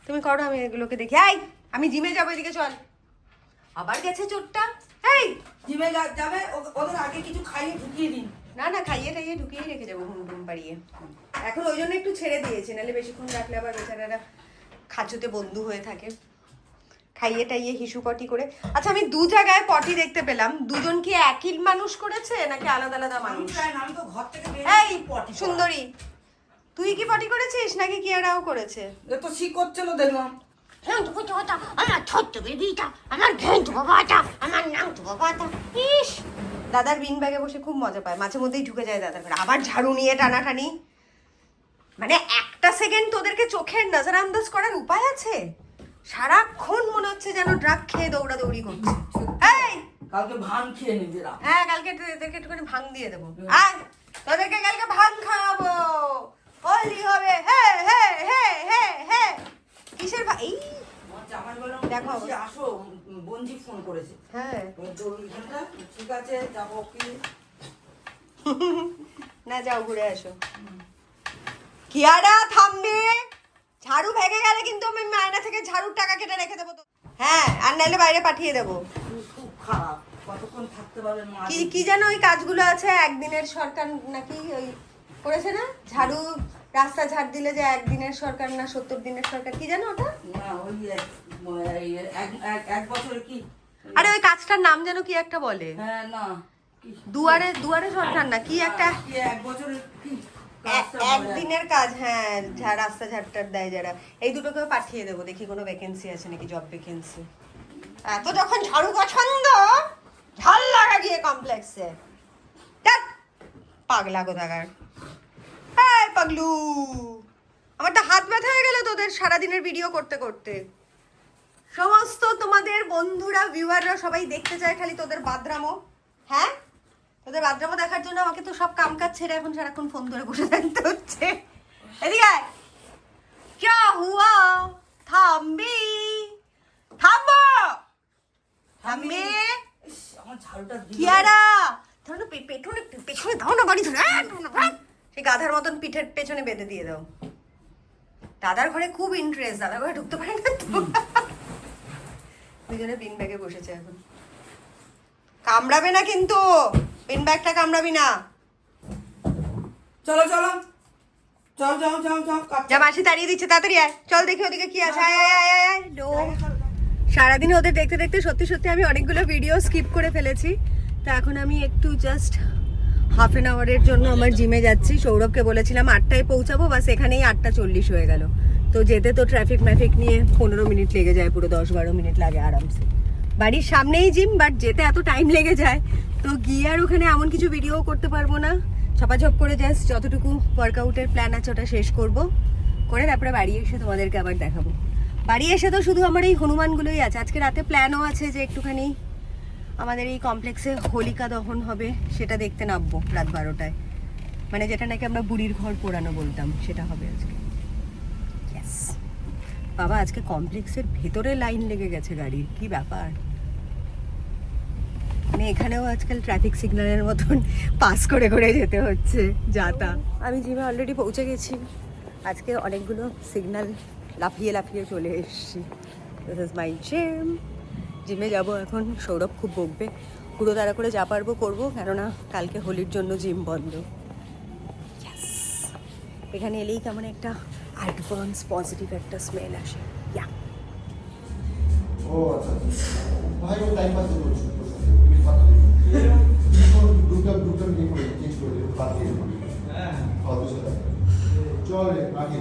তুমি করো, আমি এগুলোকে দেখি। এই আমি জিমে যাবো, এদিকে চল। আবার গেছে চোরটা। এই জিমে যাবে, ওদের আগে কিছু খাইয়ে ঢুকিয়ে দিন। না না, খাইয়ে টাইয়ে ঢুকিয়ে রেখে যাবো ঘুম টুম পাড়িয়ে। এখন ওই জন্য একটু ছেড়ে দিয়েছি, নাহলে বেশিক্ষণ রাখলে আবার বেচারারা খাঁচুতে বন্ধু হয়ে থাকে। খাইয়ে টাইয়ে হিসু পটি করে। আচ্ছা, আমি দু জায়গায় পটি দেখতে পেলাম, দুজন কি একই মানুষ করেছে নাকি আলাদা আলাদা মানুষ? আমি তো ঘর থেকে এই সুন্দরী, তুই কি পটি করেছিস নাকি কিয়ারাও করেছে? এ তো শি করছিল দেখলাম। আমার ছোট্ট বেবিটা, আমার ঘেন্টু বাবাটা, আমার নামটু বাবাটা। ইস, দাদার বিন ব্যাগে বসে খুব মজা পায়, মাঝে মধ্যেই ঢুকে যায় দাদার ঘরে। আবার ঝাড়ু নিয়ে টানাটানি, মানে একটা সেকেন্ড তোদেরকে চোখের নজর আন্দাজ করার উপায় আছে? সারাক্ষণ মনে হচ্ছে যেন ড্রাগ খেয়ে দৌড়াদৌড়ি করছে। এই কালকে ভান খেয়ে নিজেরা। হ্যাঁ, কালকে এদেরকে একটুখানি ভাং দিয়ে দেবো। আয়, তোদেরকে কালকে ভাং খাওয়াবো, হোলি হবে। হে হে হে হে হে। কিসের ভাই? আমার জামাই বললাম দেখো বলছি, আসো, বঞ্জি ফোন করেছে। হ্যাঁ তোর এখানটা ঠিক আছে, যাবো কি? না, যাও ঘুরে আসো। কিয়ারা থামবে, ঝাড়ু ভেঙে গেলে কিন্তু আমি মায়না থেকে ঝাড়ুর টাকা কেটে রেখে দেবো তো। হ্যাঁ, আর নাইলে বাইরে পাঠিয়ে দেবো। খুব খারাপ, কতক্ষণ থাকতে পারবে মা? কি কি যেন ওই কাজগুলো আছে, একদিনের সরকার নাকি ওই করেছে না, ঝাড়ু রাস্তা ঝাড় দিলে যে একদিনের সরকার না 70 দিনের সরকার, কি জানো ওটা? না, ওই এক বছর কি? আরে ওই কাজটার নাম যেন কি একটা বলে, হ্যাঁ, না, দুয়ারে দুয়ারে সরকার না কি একটা, কি এক বছরের কি কাজটা বলে? একদিনের কাজ। হ্যাঁ, রাস্তা ঝাড়টার দেয় যারা, এই দুটোকে পাঠিয়ে দেবো, দেখি কোনো ভ্যাকেন্সি আছে নাকি, জব ভ্যাকেন্সি। এত যখন ঝাড়ু পছন্দ, ঝাল লাগা গিয়ে কমপ্লেক্সে। পাগলা কোথাকার। এই পাগলু, আমার তো হাত ব্যথা হয়ে গেল তোদের সারাদিনের ভিডিও করতে করতে। সমস্ত তোমাদের বন্ধুরা, ভিউয়াররা সবাই দেখতে চায় খালি তোদের বাদরামো। হ্যাঁ, তোদের বাদরামো দেখার জন্য আমাকে তো সব কাম কাজ ছেড়ে এখন সারাক্ষণ ফোন ধরে বসে থাকতে হচ্ছে। এদিকে আয়। क्या हुआ? থামবি, থামবো, থামবি। ইস, আমার ঝাড়ুটা দিল। কিয়ারা, ধরো না, পেছনে পেছনে দাও না, বাড়ি ধরে সেই গাধার মতন পিঠের পেছনে বেঁধে দিয়ে দাও। দাদার ঘরে খুব ইন্টারেস্ট, দাদার ঘরে ঢুকতে পারে না তো। দুজনে বিন ব্যাগে বসেছে এখন। কামড়াবে না কিন্তু, বিন ব্যাগটা কামড়াবি না। চলো চলো, চল যাও যাও যাও। যা, মাসি তাড়িয়ে দিচ্ছে, তাড়াতাড়ি আয়, চল দেখি ওদিকে কি আছে। আয় আয় আয় আয় আয়। সারাদিন ওদের দেখতে দেখতে সত্যি সত্যি আমি অনেকগুলো ভিডিও স্কিপ করে ফেলেছি। তো এখন আমি একটু জাস্ট হাফ অ্যান আওয়ারের জন্য আমার জিমে যাচ্ছি। সৌরভকে বলেছিলাম 8টায় পৌঁছাবো, বাস এখানেই 8:40 হয়ে গেল। তো যেতে তো ট্রাফিক ম্যাফিক নিয়ে 15 মিনিট লেগে যায়, পুরো 10-12 মিনিট লাগে আরামসে। বাড়ির সামনেই জিম, বাট যেতে এত টাইম লেগে যায়, তো গিয়ে আর ওখানে এমন কিছু ভিডিও করতে পারবো না। ছপাছপ করে জাস্ট যতটুকু ওয়ার্কআউটের প্ল্যান আছে ওটা শেষ করব, করে তারপরে বাড়ি এসে তোমাদেরকে আবার দেখাবো। বাড়ি এসে তো শুধু আমার এই হনুমানগুলোই আছে। আজকে রাতে প্ল্যানও আছে যে একটুখানি আমাদের এই কমপ্লেক্সে হোলিকা দহন হবে, সেটা দেখতে নামবো রাত 12টায়। মানে যেটা নাকি আমরা বুড়ির ঘর পোড়ানো বলতাম, সেটা হবে আজকে। ইয়েস বাবা, আজকে কমপ্লেক্সের ভেতরে লাইন লেগে গেছে গাড়ির, কি ব্যাপার। মানে এখানেও আজকাল ট্রাফিক সিগন্যালের মতন পাস করে করে যেতে হচ্ছে যাতা। আমি জিমে অলরেডি পৌঁছে গেছি। আজকে অনেকগুলো সিগন্যাল লাফিয়ে লাফিয়ে চলে এসেছি। This is my gym. জিমে যাব এখন। সৌরভ খুব বকবে, পুরো তাড়া করে যা পারবো করবো, কেননা কালকে হোলির জন্য জিম বন্ধ। Yes! এখানে এলেই কেমন একটা অ্যাডভান্স পজিটিভ একটা স্মেল আসে। ইয়া, ও আচ্ছা ভাই, ও টাইম পাস করছে, তুমি কথা দিও দুটো নিয়ে করে চেঞ্জ করে দিও, বাদ দিয়ে দিও। হ্যাঁ অবশ্যই চল রে আগে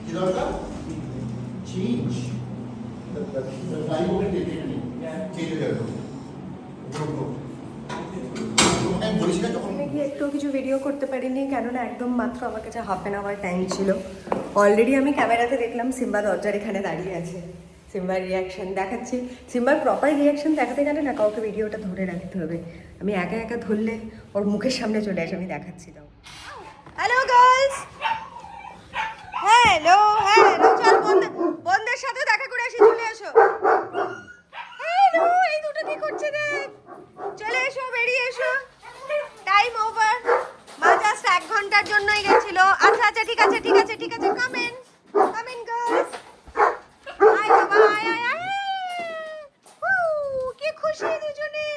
কি দরকার চেঞ্জ চেঞ্জ হয়ে যাবে। আমি বলেছি না যখন গিয়ে একটু কিছু ভিডিও করতে পারিনি, কেননা একদম মাত্র আমার কাছে ½ টাইম ছিল। অলরেডি আমি ক্যামেরাতে দেখলাম সিম্বা দরজার এখানে দাঁড়িয়ে আছে। সিম্বার রিয়াকশন দেখাচ্ছি। সিম্বার প্রপার রিয়াকশন দেখাতে গেলে না কাউকে ভিডিওটা ধরে রাখতে হবে। আমি একা একা ধরলে ওর মুখের সামনে চলে আসে। আমি দেখাচ্ছি দাও। হ্যালো গার্লস, হ্যালো হ্যালো, চল বন্ধুদের সাথে দেখা করে আসি, চলে এসো। হ্যালো, এই দুটো কি করছে দেখ, চলে এসো, বেরিয়ে এসো। Time over. মা জাস্ট 1 ঘন্টার জন্যই গেছিল। আচ্ছা আচ্ছা, ঠিক আছে ঠিক আছে ঠিক আছে, কাম ইন গার্লস। আয় বাবা, আয় আয় আয়। কি খুশি দুজনে,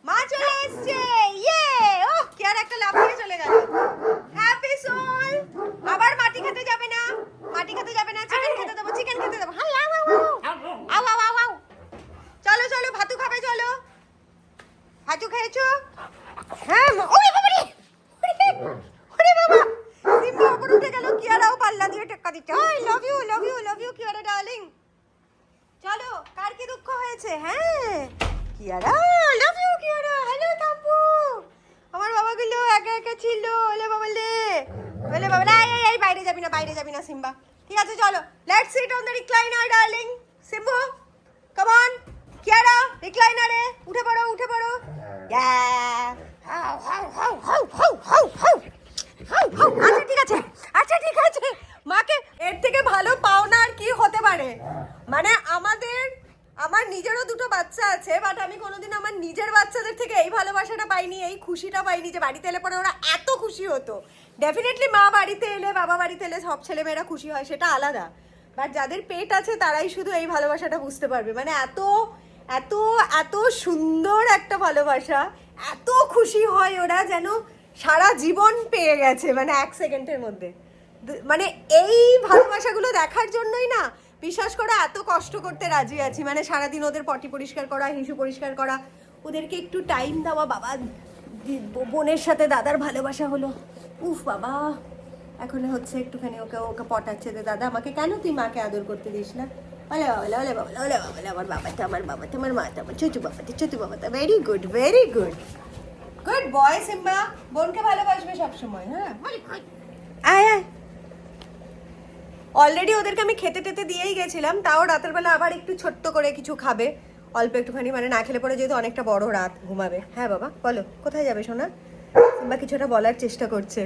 মা চলে এসছে। ইয়ে, ওহ কি আর একটা লাভ দিয়ে চলে গেল। Happy soul. আবার মাটি খেতে যাবে না, মাটি খেতে যাবে না, চিকেন খেতে দেবো, চিকেন খেতে দেবো। হাই আও আও আও আও আও আও। চলো চলো, ভাতু খাবে, চলো। ভাতু খেয়েছো? হ্যাঁ। ওরে বাবা রে, ওরে বাবা, সিম্বা উপরে উঠে গেল। কিয়ারাও পাল্লা দিয়ে টেক্কা দিচ্ছে। I love you love you love you Kiara darling. চলো, কার কি দুঃখ হয়েছে? হ্যাঁ Kiara, love you Kiara. Hello তাম্বু, আমার বাবাগুলো একা একা ছিল। ওলে বাবা লে, ওলে বাবা রে। এই বাইরে যাবি না, বাইরে যাবি না সিম্বা। ঠিক আছে চলো, let's sit on the recliner darling. সিম্বু কাম অন। কিয়ারা রিক্লাইনারে উঠে পড়ো, উঠে পড়ো। আচ্ছা ঠিক আছে, আচ্ছা ঠিক আছে। মাকে এর থেকে ভালো পাওনা আর কি হতে পারে? মানে আমার নিজেরও 2টো বাচ্চা আছে, বাট আমি কোনোদিন আমার নিজের বাচ্চাদের থেকে এই ভালোবাসাটা পাইনি, এই খুশিটা পাইনি যে বাড়িতে এলে পরে ওরা এত খুশি হতো। ডেফিনেটলি মা বাড়িতে এলে, বাবা বাড়িতে এলে সব ছেলেমেয়েরা খুশি হয়, সেটা আলাদা। বাট যাদের পেট আছে তারাই শুধু এই ভালোবাসাটা বুঝতে পারবে। মানে এত এত এত সুন্দর একটা ভালোবাসা, এত খুশি হয় ওরা যেন সারা জীবন পেয়ে গেছে, মানে 1 সেকেন্ডের মধ্যে। মানে এই ভালোবাসাগুলো দেখার জন্যই না বিশ্বাস করে এত কষ্ট করতে রাজি আছি। মানে সারাদিন ওদের পটি পরিষ্কার করা, হিসু পরিষ্কার করা, ওদেরকে একটু টাইম দেওয়া। বাবা বোনের সাথে দাদার ভালোবাসা হলো, উফ বাবা। এখন হচ্ছে একটুখানি ওকে পটাচ্ছে যে দাদা আমাকে কেন তুই মাকে আদর করতে দিস না। ওলে বাবা ওলে বাবা ওলে বাবা, আমার বাবাটা আমার বাবাটা আমার মাটা আমার ছোটু বাবাটা। Very good very good, good boy Simba. বোনকে ভালোবাসবে সবসময়। হ্যাঁ আয় আয়। অলরেডি ওদেরকে আমি খেতে টেতে দিয়েই গেছিলাম, তাও রাতের বেলা আবার একটু ছোট্ট করে কিছু খাবে, অল্প একটুখানি। মানে না খেলে পরে যেহেতু অনেকটা বড় রাত, ঘুমাবে। হ্যাঁ বাবা বলো, কোথায় যাবে সোনা? কিংবা কিছুটা বলার চেষ্টা করছে।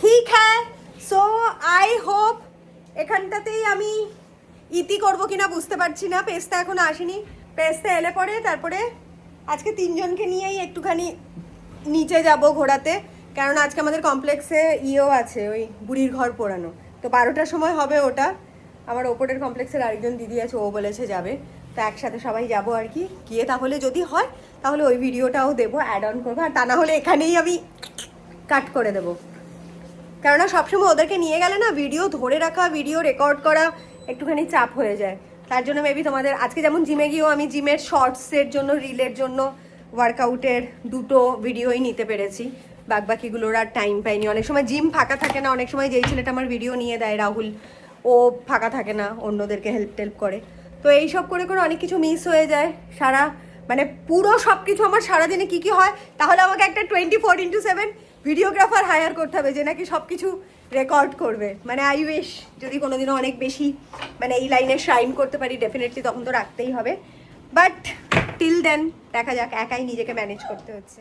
ঠিক হ্যাঁ, সো আই হোপ এখানটাতেই আমি ইতি করবো কিনা বুঝতে পারছি না। পেস্তা এখনো আসেনি, পেস্তা এলে পরে তারপরে আজকে 3 জনকে নিয়েই একটুখানি নিচে যাব ঘোরাতে। কারণ আজকে আমাদের কমপ্লেক্সে আছে, ওই বুড়ির ঘর পোড়ানো। তো 12টার সময় হবে ওটা। আমার ওপরের কমপ্লেক্সের আরেকজন দিদি আছে, ও বলেছে যাবে। তো একসাথে সবাই যাব আর কি। গিয়ে তাহলে যদি হয় তাহলে ওই ভিডিওটাও দেবো, অ্যাড অন করবো। আর তা না হলে এখানেই আমি কাট করে দেবো। কেননা সবসময় ওদেরকে নিয়ে গেলে না ভিডিও ধরে রাখা, ভিডিও রেকর্ড করা একটুখানি চাপ হয়ে যায়। তার জন্য মেবি তোমাদের আজকে যেমন জিমে গিয়েও আমি জিমের শর্টসের জন্য, রিলের জন্য, ওয়ার্কআউটের 2টো ভিডিওই নিতে পেরেছি। বাকিগুলোর আর টাইম পাইনি। অনেক সময় জিম ফাঁকা থাকে না, অনেক সময় যেই ছেলেটা আমার ভিডিও নিয়ে দেয় রাহুল, ও ফাঁকা থাকে না, অন্যদেরকে হেল্প করে। তো এইসব করে করে অনেক কিছু মিস হয়ে যায়। মানে পুরো সব কিছু আমার সারাদিনে কী কী হয়, তাহলে আমাকে একটা 24x7 ভিডিওগ্রাফার হায়ার করতে হবে, যে নাকি সব কিছু রেকর্ড করবে। মানে আই উইশ যদি কোনোদিনও অনেক বেশি মানে এই লাইনে শাইন করতে পারি, ডেফিনেটলি তখন তো রাখতেই হবে। বাট টিল দেন দেখা যাক, একাই নিজেকে ম্যানেজ করতে হচ্ছে।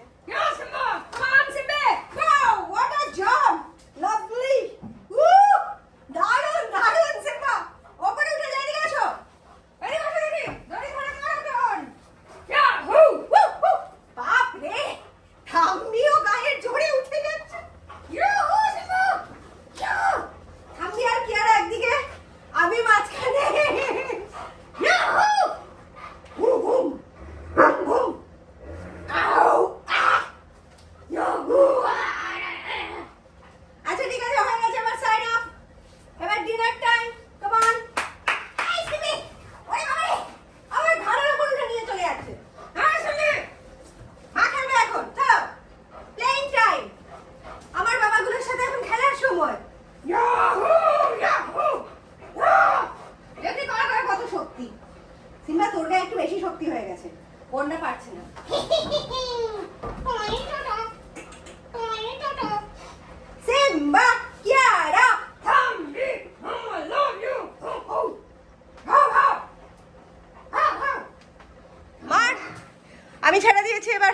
আমি ছেড়ে দিয়েছি, এবার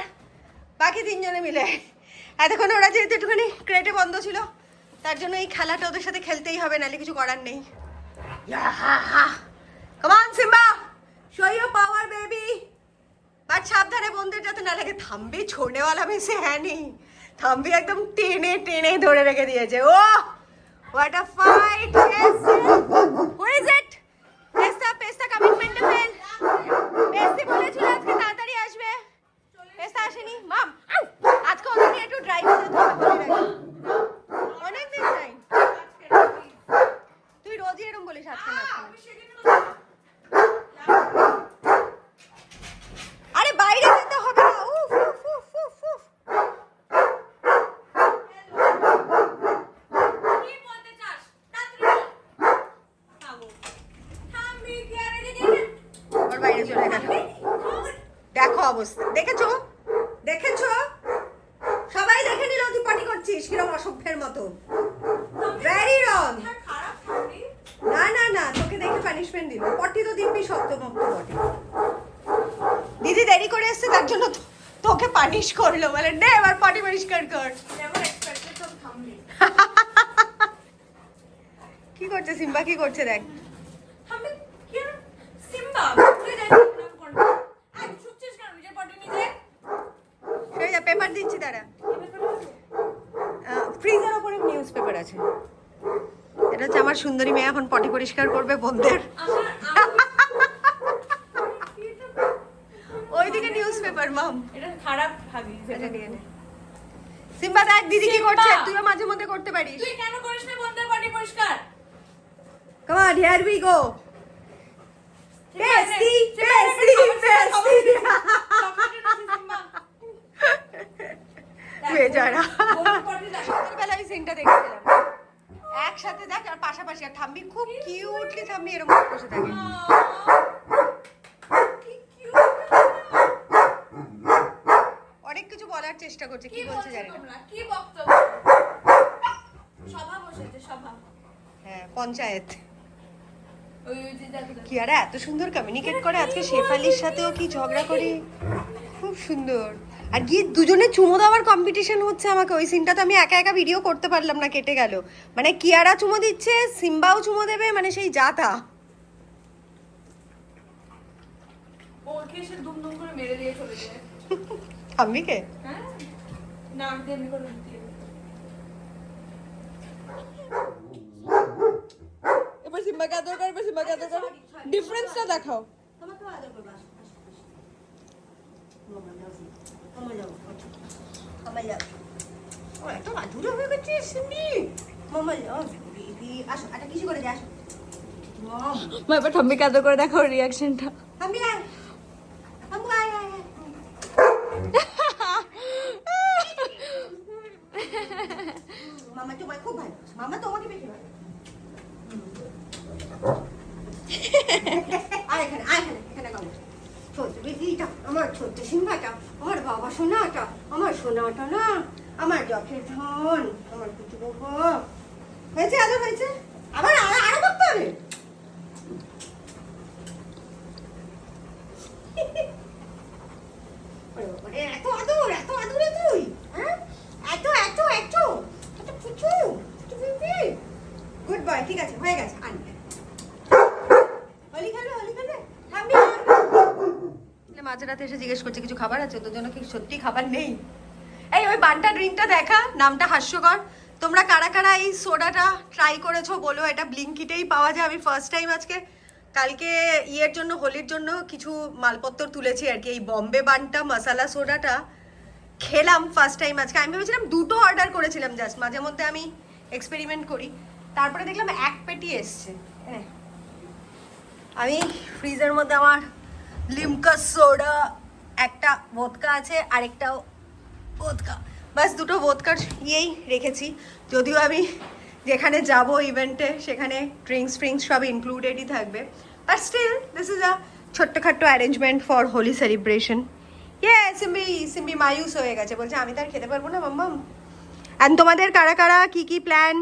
বাকি তিনজনে মিলে। এতক্ষণ ওরা যেহেতু একটুখানি ক্রেটে বন্ধ ছিল, তার জন্য এই খেলাটা ওদের সাথে খেলতেই হবে, নাহলে কিছু করার নেই। Come on, Simba! Show your power, baby! But সাবধানে বন্ধুর যাতে না লাগে। থাম্বি ছোড়নেওয়ালা में से है नहीं, থাম্বি একদম টেনে টেনে ধরে রেখে দিয়েছে। Oh what a fight! Yes, what is it? পেস্তা কমিটমেন্টে ফেল। পেস্তি বলেছিল আজকে তাড়াতাড়ি আসবে, পেস্তা আসেনি। মাম আজকে ওদের নিয়ে একটু ড্রাইভ করতে হবে, বলে রাখি। অনেকদিন নাই, তুই রোজই এরকম বলিস আজকে না। আরে বাইরে যেতে হবে না। উফ উফ উফ উফ উফ। ওর বাইরে চলে গেল। দেখো অবস্থা, দেখেছো দেখেছো, সবাই দেখে নিল তুই পটি করছিস কিরকম অসভ্যের মতো। Very wrong. না না না, তোকে দেখে পানিশমেন্ট দিল। পটি তো দিবি, শক্তমক্ত পটি। দিদি দেরি করে এসছে, তার জন্য তোকে পানিশ করলো, বলে নে এবার পটি পরিষ্কার কর। কি করছে সিম্বা, কি করছে দেখ। পেপার দিচ্ছি তারা, ফ্রিজের ওপরে নিউজ পেপার আছে। এটা হচ্ছে আমার সুন্দরী মেয়ে, এখন পটি পরিষ্কার করবে বোনদের। ওইদিকে নিউজ পেপার মাম, এটা খারাপ ভাবি। এটা নিয়ে নে। সিম্বা দেখ দিদি কি করছে, তুইও মাঝে মধ্যে করতে পারিস। তুই কেন করিস না বন্ধের পাটি পরিষ্কার? Come on, here we go. Pesty, pesty, pesty. বেচারা। ছোটবেলায় ওই সিনটা দেখেছিলাম একসাথে, দেখ আর পাশাপাশি। আর থাম্বি খুব কিউটলি, থাম্বি এরকম বসে থাকে। অনেক কিছু বলার চেষ্টা করছে, কি বলছে জানি না। কি বক্তব্য? সভা বসেছে, সভা। হ্যাঁ, পঞ্চায়েত। ওই যে দেখো কি আর এত সুন্দর কমিউনিকেট করে। আজকে শেফালির সাথেও কি ঝগড়া করে, খুব সুন্দর। আর গিয়ে দুজনে চুমো দেওয়ার কম্পিটিশন হচ্ছে আমাকে। ওই সিনটা তো আমি একা একা ভিডিও করতে পারলাম না, কেটে গেল। মানে কিয়ারা চুমো দিচ্ছে, সিম্বাও চুমো দেবে, মানে সেই যাতা। ওকে এসে দুমদুম করে মেরে দিয়ে চলে যায়। আম্মিকে হ্যাঁ, নাক দিয়ে এমনি করে দিয়ে। এবার সিম্বাকে আদর করবে, সিম্বাকে আদর করবে। ডিফারেন্সটা দেখাও। মা এবার ঠাম্মিকে আদর করে দেখো রিয়াকশনটা। মামা তোমায় খুব ভালো, মামা তোমাকে বেশি ভালো। আমার ছোট্ট সিম্বাটা, আমার বাবা সোনাটা, আমার সোনাটা না, আমার যথের ধন, আমার কুচু বাবা। হয়েছে আদর হয়েছে, আবার আরো করতে হবে। এত আদর, এত আদরে তুই, হ্যাঁ? এত এত এত এত কুচু, গুড বয়। ঠিক আছে, হয়ে গেছে। আনবে হোলি খেলবে, হোলি খেলবে। মাঝরাতে এসে জিজ্ঞেস করছে কিছু খাবার আছে, তোর জন্য কি সত্যি খাবার নেই? এই ওই বান্টা ড্রিঙ্কটা দেখা, নামটা হাস্যকর। তোমরা কারা কারা এই সোডাটা ট্রাই করেছো বলো। এটা ব্লিঙ্কিটেই পাওয়া যায়। আমি ফার্স্ট টাইম আজকে, কালকে ইয়ের জন্য, হোলির জন্য কিছু মালপত্র তুলেছি আর কি। এই বম্বে বান্টা মশালা সোডাটা খেলাম ফার্স্ট টাইম আজকে। আমি ভেবেছিলাম দুটো অর্ডার করেছিলাম জাস্ট, মাঝে মধ্যে আমি এক্সপেরিমেন্ট করি। তারপরে দেখলাম এক পেটি এসছে। হ্যাঁ, আমি ফ্রিজের মধ্যে আমার লিমকা সোডা, একটা ভোদকা আছে, আরেকটাও ভোদকা, বাস দুটো ভোদকার ইয়েই রেখেছি। যদিও আমি যেখানে যাব ইভেন্টে, সেখানে ড্রিঙ্কস ফ্রিঙ্কস সব ইনক্লুডেডই থাকবে, but still this is a ছোট্টখাট্ট অ্যারেঞ্জমেন্ট ফর হোলি সেলিব্রেশন। ইয়ে সিম্বি মায়ুস হয়ে গেছে, বলছে আমি তার খেতে পারবো না মাম্মাম। অ্যান্ড তোমাদের কারা কারা কী কী প্ল্যান,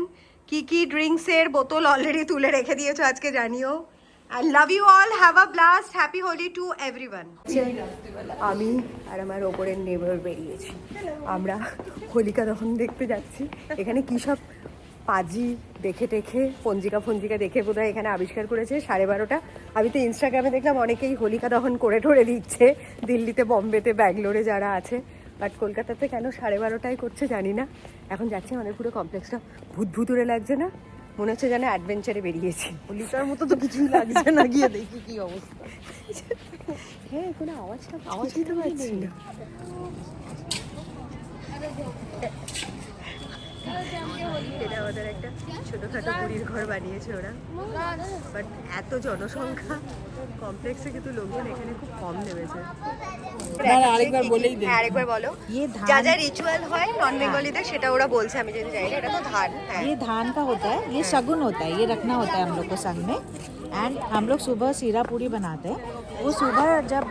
কী কী ড্রিঙ্কসের বোতল অলরেডি তুলে রেখে দিয়েছো আজকে জানিও। I love you all. Have a blast. Happy Holi to everyone. আমি আর আমার ওপরের নেবার বেরিয়েছি। আমরা হোলিকা দহন দেখতে যাচ্ছি। এখানে কি সব পাজি দেখে টেখে পঞ্জিকা দেখে বোধহয় এখানে আবিষ্কার করেছে 12:30। আমি তো ইনস্টাগ্রামে দেখলাম অনেকেই হোলিকা দহন করে ঠরে দিচ্ছে, দিল্লিতে, বম্বেতে, ব্যাঙ্গালোরে যারা আছে। বাট কলকাতাতে কেন 12:30টায় করছে জানি না। এখন যাচ্ছি, আমাদের পুরো কমপ্লেক্সটা ভূতভুতুরে লাগছে না? মনে হচ্ছে যেন অ্যাডভেঞ্চারে বেরিয়েছি। হোলিকার মতো তো কিছুই লাগছে না, গিয়ে দেখি কি অবস্থা। হ্যাঁ, কোনো আওয়াজ দিতে পারছি না। এটা আমাদের একটা ছোটখাটো বুড়ির ঘর বানিয়েছে ওরা, বাট এত জনসংখ্যা কমপ্লেক্সে কিন্তু লোকজন এখানে খুব কম নেমেছে। আরেকবার বলেই দে। আরেকবার বলো। যা যা রিচুয়াল হয় নন বেঙ্গলিদের সেটা ওরা বলছে, আমি যদি জানি না। এটা তো ধান। হ্যাঁ, ये धान का होता है, ये शगुन होता है, ये रखना होता है हम लोग को संग में। एंड हम लोग सुबह सीरा पूरी बनाते हैं। वो सुबह जब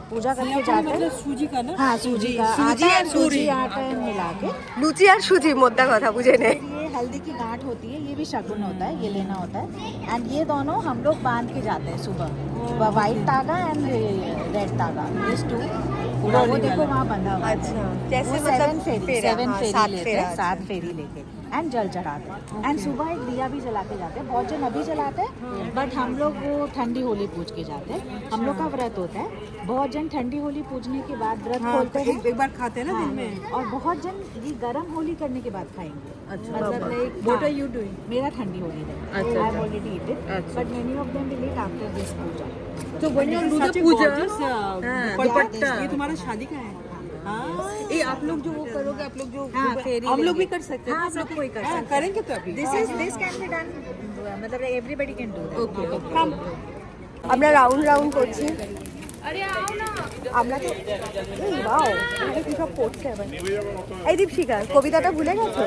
पूजा करके जाते हैं, सूजी का ना? हाँ सूजी का आटा और सूजी आटा मिला के। লুচি আর সুজি, মোদ্দা কথা বুঝে নে। ये हल्दी की गांठ होती है, ये भी शगुन होता है, ये लेना होता है। एंड ये दोनों हम लोग बांध के जाते हैं सुबह, वाइट धागा एंड रेड धागा, दिस टू पूरा वो देखो वहाँ बंधा हुआ है। अच्छा, जैसे वो मतलब 7 फेरी फेरा, हाँ, 7 लेते फेरा, हैं, 7 फेरी लेके एंड जल चढ़ाते हैं। एंड सुबह एक दिया भी जला के जाते हैं। बहुत जन अभी जलाते हैं, बट हम लोग वो ठंडी होली पूज के जाते हैं। हम लोग का व्रत होता है। बहुत जन ठंडी होली पूजने के बाद व्रत खोलते हैं, एक बार खाते हैं ना दिन में। और बहुत जन ये गर्म होली करने के बाद खाएंगे। अच्छा, मतलब like what are you doing? मेरा ठंडी होली है, अच्छा, आई अच्छा। Already eat it, but many of them will eat after this puja. तो when you do the puja, दुपट्टा। ये तुम्हारा शादी का है? हाँ, ये आप लोग जो वो करोगे, आप लोग जो हाँ, फेरी हम लोग भी लेंगे। कर सकते हैं। हाँ, सब कोई कर सकता है। करेंगे तो अभी। दिस कैन बी डन, मतलब everybody can do that. Okay okay. আমরা রাউন্ড করছি। আমরা তো এই বাও, এখানে কি সব করছে আবার। এই দীপশিকা, কবিতাটা ভুলে গেছো?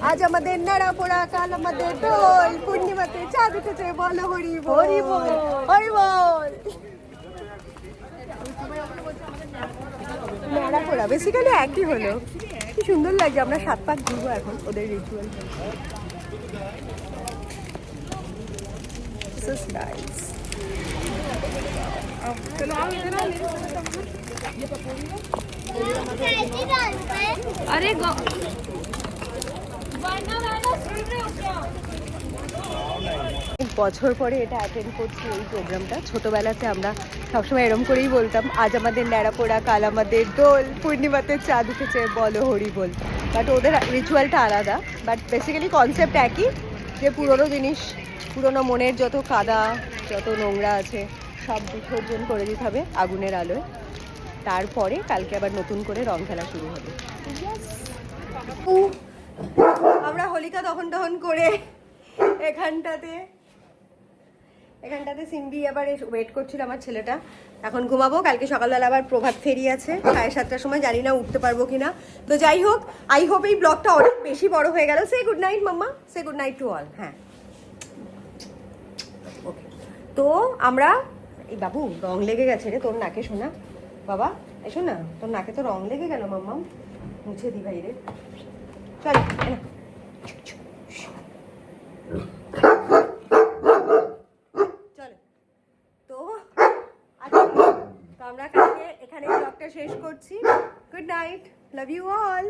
আজ আমাদের নাড়া পোড়া, কাল আমাদের দোল, পূর্ণিমাতে চাঁদ উঠেছে, বলো হরি বল, হরি বল, হরি বল। নাড়া পোড়া বেসিক্যালি একই হলো। কি সুন্দর লাগছে। আমরা 7 পাক ঘুরবো এখন ওদের রিচুয়াল। This is nice. अरे বছর পরে এটা অ্যাটেন্ড করছি এই প্রোগ্রামটা। ছোটবেলাতে আমরা সবসময় এরম করেই বলতাম, আজ আমাদের ন্যাড়া পোড়া, কাল আমাদের দোল, পূর্ণিমাতে চাঁদ উঠেছে, বলো হরি বল। বাট ওদের রিচুয়ালটা আলাদা, বাট বেসিক্যালি কনসেপ্ট একই, যে পুরনো জিনিস, পুরনো মনের যত কাদা, যত নোংরা আছে সব বিসর্জন করে দিতে হবে আগুনের আলোয়। তারপরে কালকে আবার নতুন করে রং খেলা শুরু হবে। আমরা হোলিকা দহন করে এখানটাতে সিম্বি আবার ওয়েট করছিল আমার ছেলেটা। এখন ঘুমাবো, কালকে সকালবেলা আবার প্রভাত ফেরি আছে 7:30টার সময়, জানি না উঠতে পারবো কিনা। তো যাই হোক, আই হোপ এই ব্লগটা অনেক বেশি বড় হয়ে গেল। Say good night mamma, say good night to all. হ্যাঁ, ওকে। তো আমরা এই বাবু, রং লেগে গেছে রে তোর নাকে, শোনা বাবা, এসো না, তোর নাকে তো রং লেগে গেল মাম্মা, মুছে দি ভাই রে। চল চলো। তো আমরা কালকে এখানে ব্লগটা শেষ করছি। Good night, love you all.